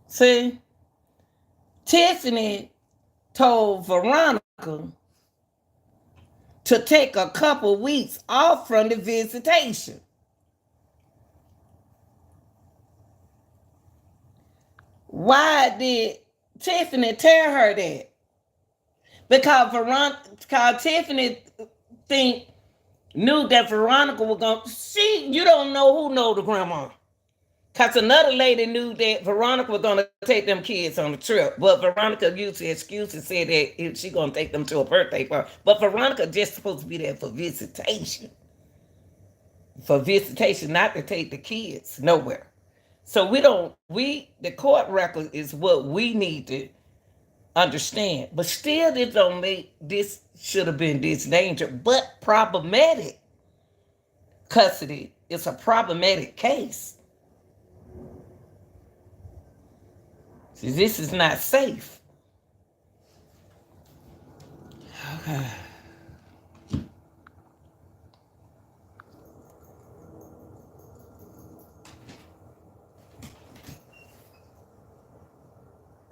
Speaker 1: See, Tiffany told Veronica to take a couple weeks off from the visitation. Why did Tiffany tell her that? Because Tiffany knew that Veronica was going. You don't know who know the grandma. Because another lady knew that Veronica was going to take them kids on the trip. But Veronica used the excuse and said that she going to take them to a birthday party. But Veronica just supposed to be there for visitation. For visitation, not to take the kids nowhere. So the court record is what we need to understand. But still, this don't make this should have been this danger. But problematic custody is a problematic case. See, this is not safe. Okay.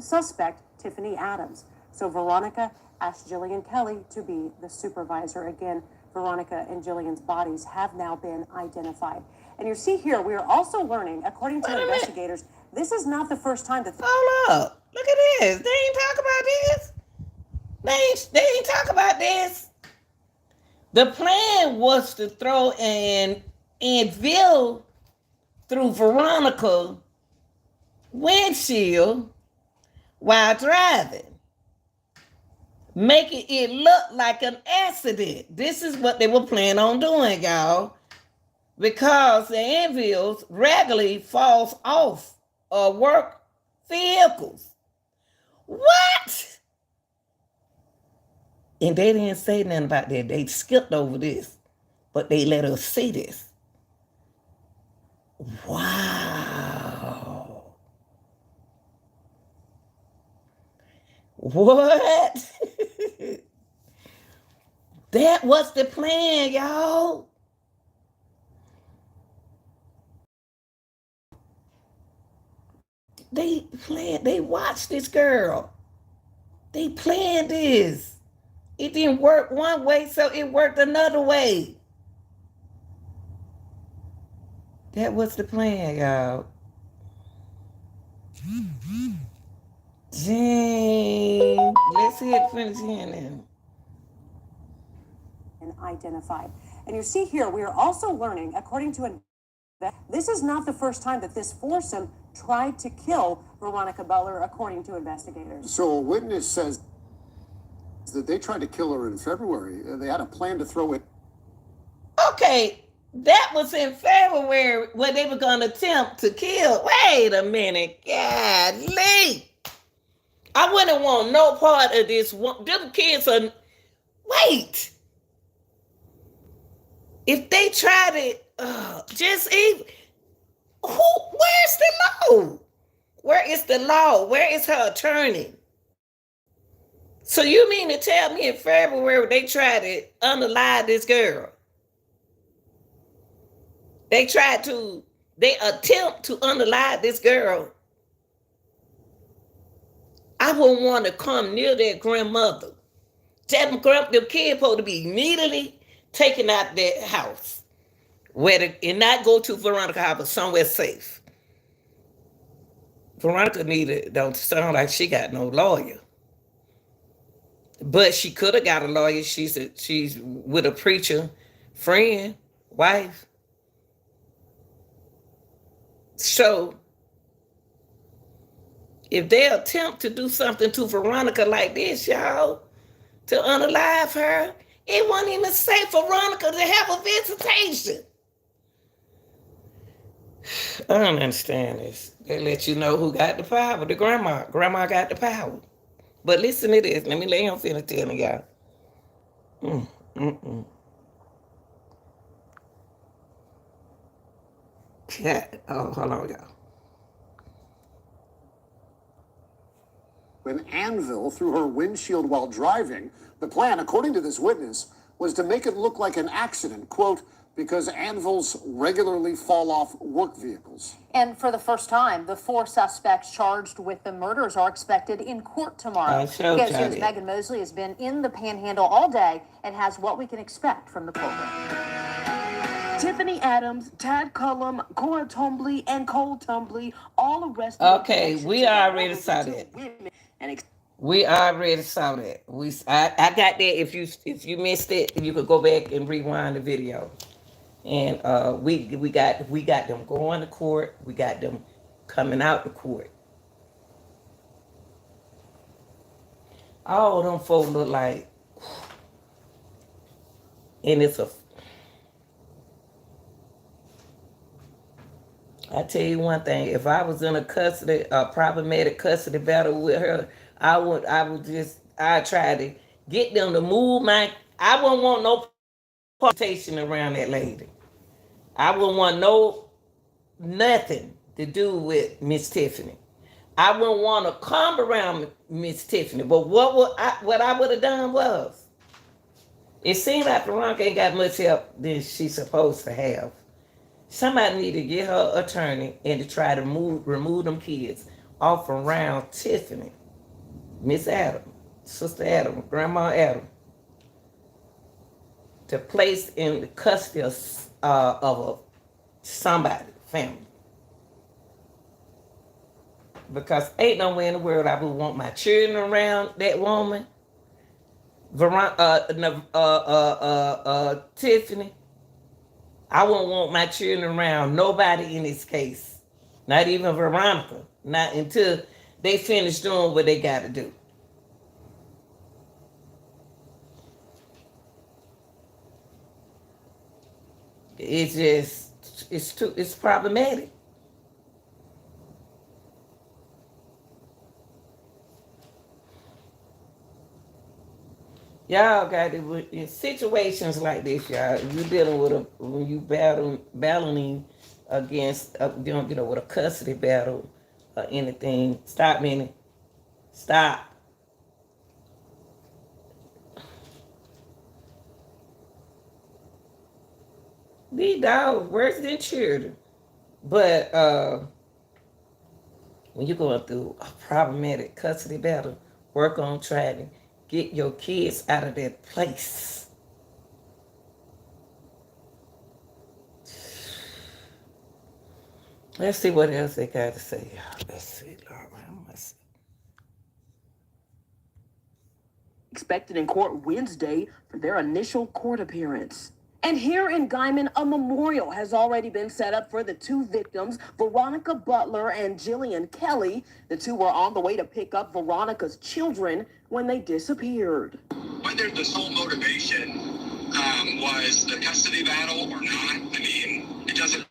Speaker 3: suspect, Tiffany Adams. So Veronica asked Jillian Kelly to be the supervisor. Again, Veronica and Jillian's bodies have now been identified. And you see here, we are also learning, according to investigators, this is not the first time that...
Speaker 1: Hold up. Look at this. They ain't talk about this. They ain't talk about this. The plan was to throw an anvil through Veronica windshield while driving, making it look like an accident. This is what they were planning on doing, y'all, because the anvils regularly falls off of work vehicles. What? And they didn't say nothing about that. They skipped over this, but they let us see this. Wow. What? That was the plan, y'all. They watched this girl. They planned this. It didn't work one way, so it worked another way. That was the plan, y'all. Dang. Let's see it finish here now.
Speaker 3: And identified. And you see here, we are also learning, according to This is not the first time that this foursome tried to kill Veronica Beller, according to investigators.
Speaker 7: So a witness says that they tried to kill her in February. They had a plan to throw it.
Speaker 1: Okay, that was in February where they were going to attempt to kill. Wait a minute. Golly. I wouldn't want no part of this. Them kids are. Wait. If they tried it, just even. Where's the law? Where is the law? Where is her attorney? So you mean to tell me in February they tried to unalive this girl? They attempt to unalive this girl. I wouldn't want to come near their grandmother. Them kid supposed to be immediately taken out that house. And not go to Veronica house, but somewhere safe. Veronica don't sound like she got no lawyer. But she could have got a lawyer. She's with a preacher, friend, wife. So if they attempt to do something to Veronica like this, y'all, to unalive her, it wasn't even safe for Veronica to have a visitation. I don't understand this. They let you know who got the power. The grandma. Grandma got the power. But listen to this. Let me lay on finna telling y'all. Yeah. Oh, hold on, y'all.
Speaker 7: An anvil through her windshield while driving. The plan, according to this witness, was to make it look like an accident, quote, because anvils regularly fall off work vehicles.
Speaker 3: And for the first time, the four suspects charged with the murders are expected in court tomorrow. KSU's Megan Mosley has been in the Panhandle all day and has what we can expect from the courtroom.
Speaker 9: Tiffany Adams, Tad Cullum, Cora Twombly, and Cole Twombly all arrested.
Speaker 1: Okay, we already saw that. We already saw that. I got that. If you missed it, you could go back and rewind the video. And we got them going to court. We got them coming out to court. All them folks look like, and I tell you one thing, if I was in a problematic custody battle with her, I'd try to get them to move I wouldn't want no participation around that lady. I wouldn't want nothing to do with Miss Tiffany. I wouldn't want to come around Miss Tiffany. But what I would have done was, it seems like Veronica ain't got much help than she's supposed to have. Somebody need to get her attorney and to try to remove them kids off around Tiffany, Miss Adam, Sister Adam, Grandma Adam, to place in the custody of somebody, family. Because ain't nowhere in the world I would want my children around that woman, Tiffany. I wouldn't want my children around nobody in this case, not even Veronica, not until they finish doing what they got to do. It's problematic. Y'all got it in situations like this, y'all. You dealing with when you battling against, with a custody battle or anything. Stop, meaning, stop. These dogs worse than children, but when you're going through a problematic custody battle, work on trying to get your kids out of that place. Let's see what else they got to say. Let's see, Lord.
Speaker 9: Expected in court Wednesday for their initial court appearance. And here in Guyman, a memorial has already been set up for the two victims, Veronica Butler and Jillian Kelly. The two were on the way to pick up Veronica's children when they disappeared.
Speaker 12: Whether the sole motivation was the custody battle or not, I mean, it doesn't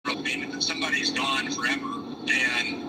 Speaker 12: really mean that somebody's gone forever, and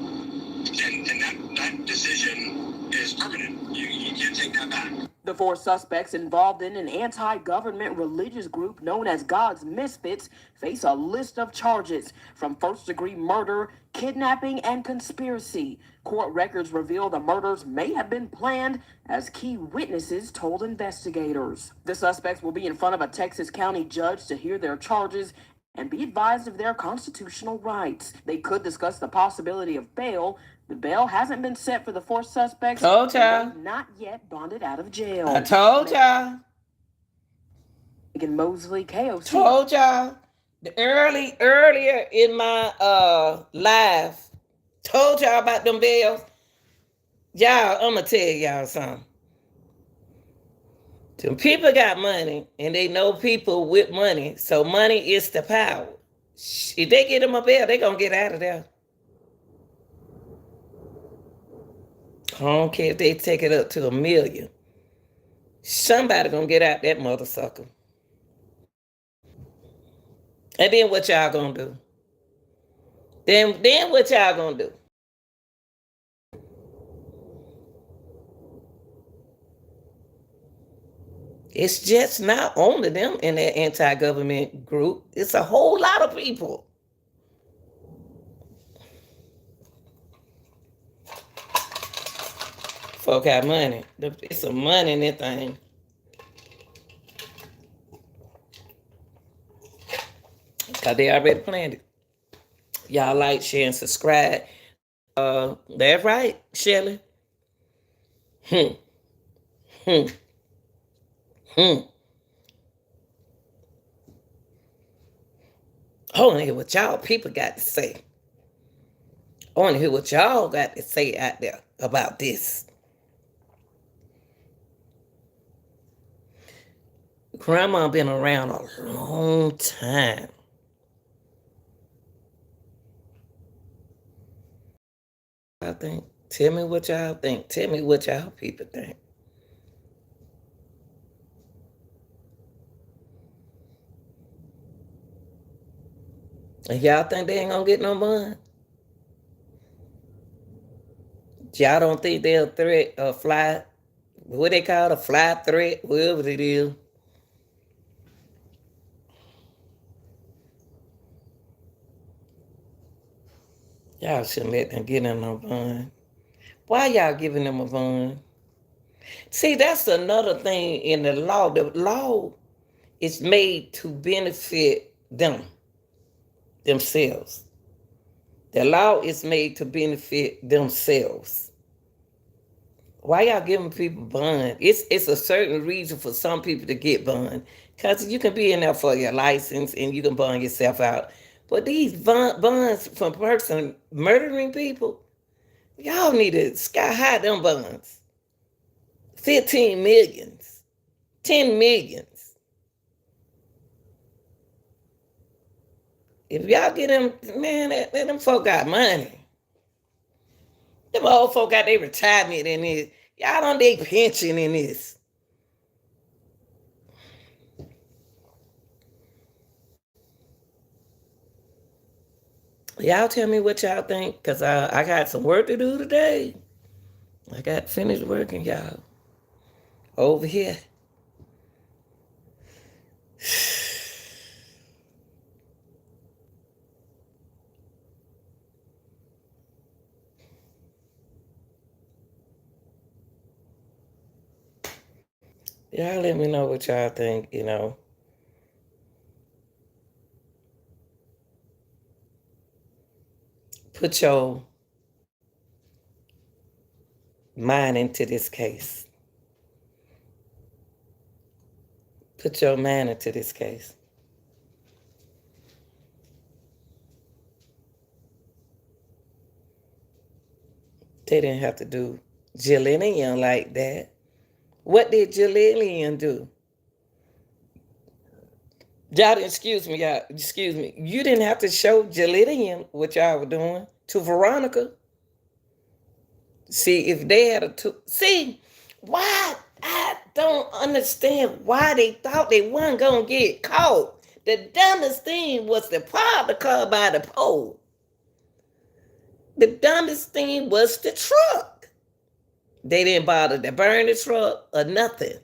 Speaker 12: that decision is permanent. You can't take that back.
Speaker 9: The four suspects involved in an anti-government religious group known as God's Misfits face a list of charges from first-degree murder, kidnapping, and conspiracy. Court records reveal the murders may have been planned, as key witnesses told investigators. The suspects will be in front of a Texas county judge to hear their charges and be advised of their constitutional rights. They could discuss the possibility of bail. The bail hasn't been set for the four suspects.
Speaker 1: Told y'all.
Speaker 9: They've not yet bonded out of jail.
Speaker 1: I told y'all.
Speaker 9: Megan Mosley, KOC.
Speaker 1: Told y'all. Earlier in my live, told y'all about them bills. Y'all, I'm going to tell y'all something. Some people got money, and they know people with money, so money is the power. If they get them a bail, they going to get out of there. I don't care if they take it up to 1 million. Somebody going to get out that mother sucker. And then what y'all going to do? Then what y'all going to do? It's just not only them in that anti-government group. It's a whole lot of people. Folk got money. It's some money in that thing. Because they already planned it. Y'all like, share, and subscribe. That's right, Shelley. I want to hear what y'all people got to say. I want to hear what y'all got to say out there about this. Grandma been around a long time. I think. Tell me what y'all think. Tell me what y'all people think. And y'all think they ain't gonna get no bond? Y'all don't think they'll threat or fly, what they call a fly threat, whatever it is? Y'all shouldn't let them get them no bond. Why y'all giving them a bond? See, that's another thing in the law. The law is made to benefit themselves. The law is made to benefit themselves. Why y'all giving people bond? It's a certain reason for some people to get bond. Because you can be in there for your license and you can bond yourself out. But these bonds from person murdering people, y'all need to sky high them bonds. 15 millions, 10 millions. If y'all get them, man, them folk got money. Them old folk got their retirement in this. Y'all on their pension in this. Y'all tell me what y'all think, because I got some work to do today. I got finished working, y'all. Over here. Y'all let me know what y'all think, Put your mind into this case. Put your mind into this case. They didn't have to do Jillian like that. What did Jillian do? Y'all didn't, excuse me, y'all, excuse me. You didn't have to show Jillian what y'all were doing to Veronica. See, if they had see, why I don't understand why they thought they weren't gonna get caught. The dumbest thing was to park the car by the pole. The dumbest thing was the truck. They didn't bother to burn the truck or nothing.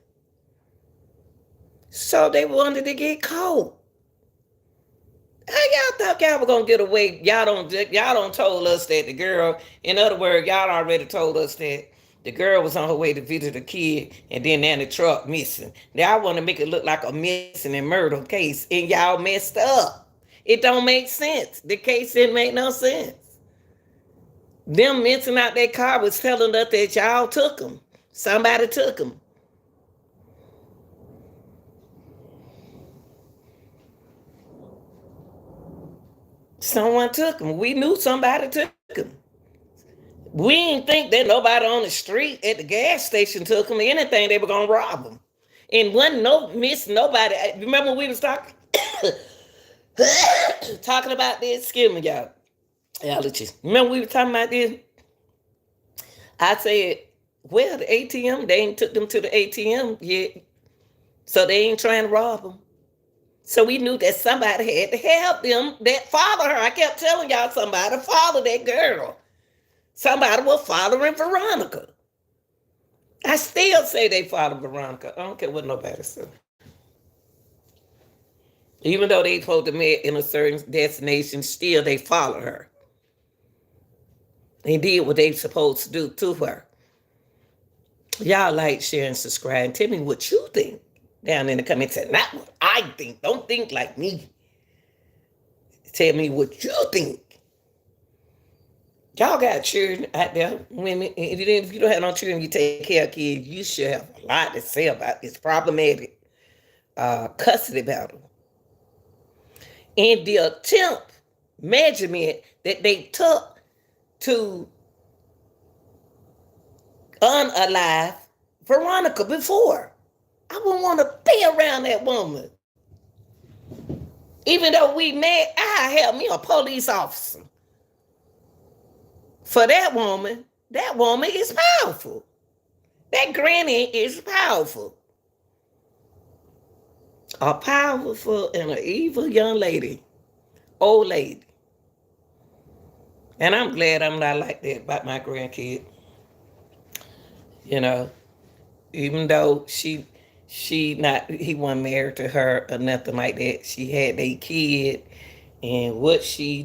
Speaker 1: So they wanted to get caught. How y'all thought y'all were gonna get away? Y'all don't told us that the girl, in other words, y'all already told us that the girl was on her way to visit a kid and then the truck missing. Now I want to make it look like a missing and murder case and y'all messed up. It don't make sense. The case didn't make no sense. Them missing out that car was telling us that y'all took them. Somebody took them. Someone took them. We knew somebody took them. We didn't think that nobody on the street at the gas station took them. Anything, they were gonna rob them. And wasn't nobody. Remember we was talking talking about this. Excuse me, y'all. Allergies. Remember we were talking about this? I said, well, the ATM, they ain't took them to the ATM yet. So they ain't trying to rob them. So we knew that somebody had to help them that follow her. I kept telling y'all somebody follow that girl. Somebody was following Veronica. I still say they follow Veronica. I don't care what nobody says. Even though they supposed to meet in a certain destination, still they follow her. They did what they supposed to do to her. Y'all like, share, and subscribe. And tell me what you think down in the comments. Not what I think. Don't think like me. Tell me what you think. Y'all got children out there, women. If you don't have no children, you take care of kids. You should have a lot to say about this problematic custody battle. And the attempt measurement that they took to unalive Veronica before. I wouldn't want to be around that woman. Even though we met, I had me a police officer. For that woman is powerful. That granny is powerful. A powerful and an evil young lady. Old lady. And I'm glad I'm not like that about my grandkid. You know, even though he wasn't married to her or nothing like that. She had a kid. And what she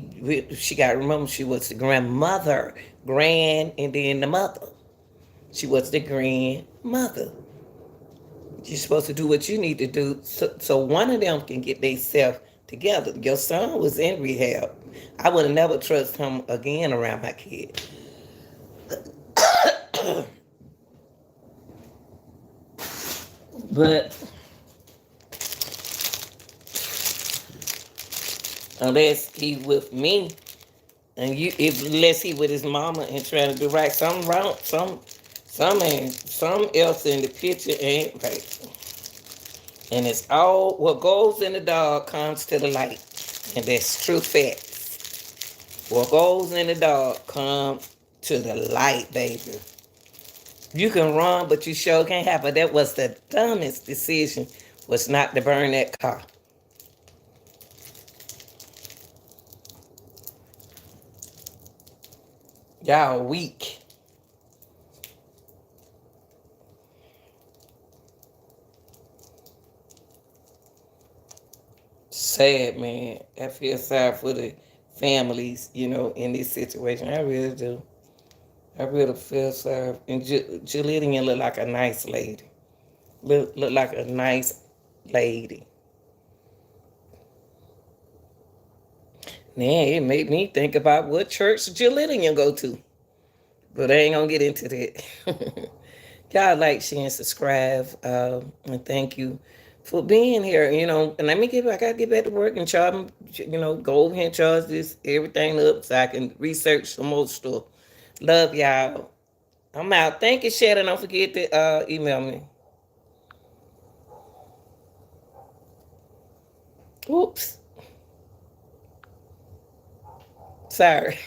Speaker 1: got to remember, she was the grandmother, and then the mother. She was the grandmother. You're supposed to do what you need to do so one of them can get themselves together. Your son was in rehab. I would have never trust him again around my kid. But unless he with me, and unless he with his mama and trying to do right, something wrong, some else in the picture ain't right. And it's all what goes in the dark comes to the light, and that's true facts. What goes in the dark comes to the light, baby. You can run, but you sure can't have it. That was the dumbest decision, was not to burn that car. Y'all weak. Sad, man. I feel sorry for the families, in this situation. I really do. I really feel sorry. And Julian look like a nice lady. Look like a nice lady. Now, it made me think about what church Julian go to. But I ain't gonna get into that. Y'all like, share, and subscribe. And thank you for being here. And I gotta get back to work and charge, go over here and charge this everything up so I can research some more stuff. Love y'all. I'm out. Thank you, Shannon. Don't forget to email me. Oops. Sorry.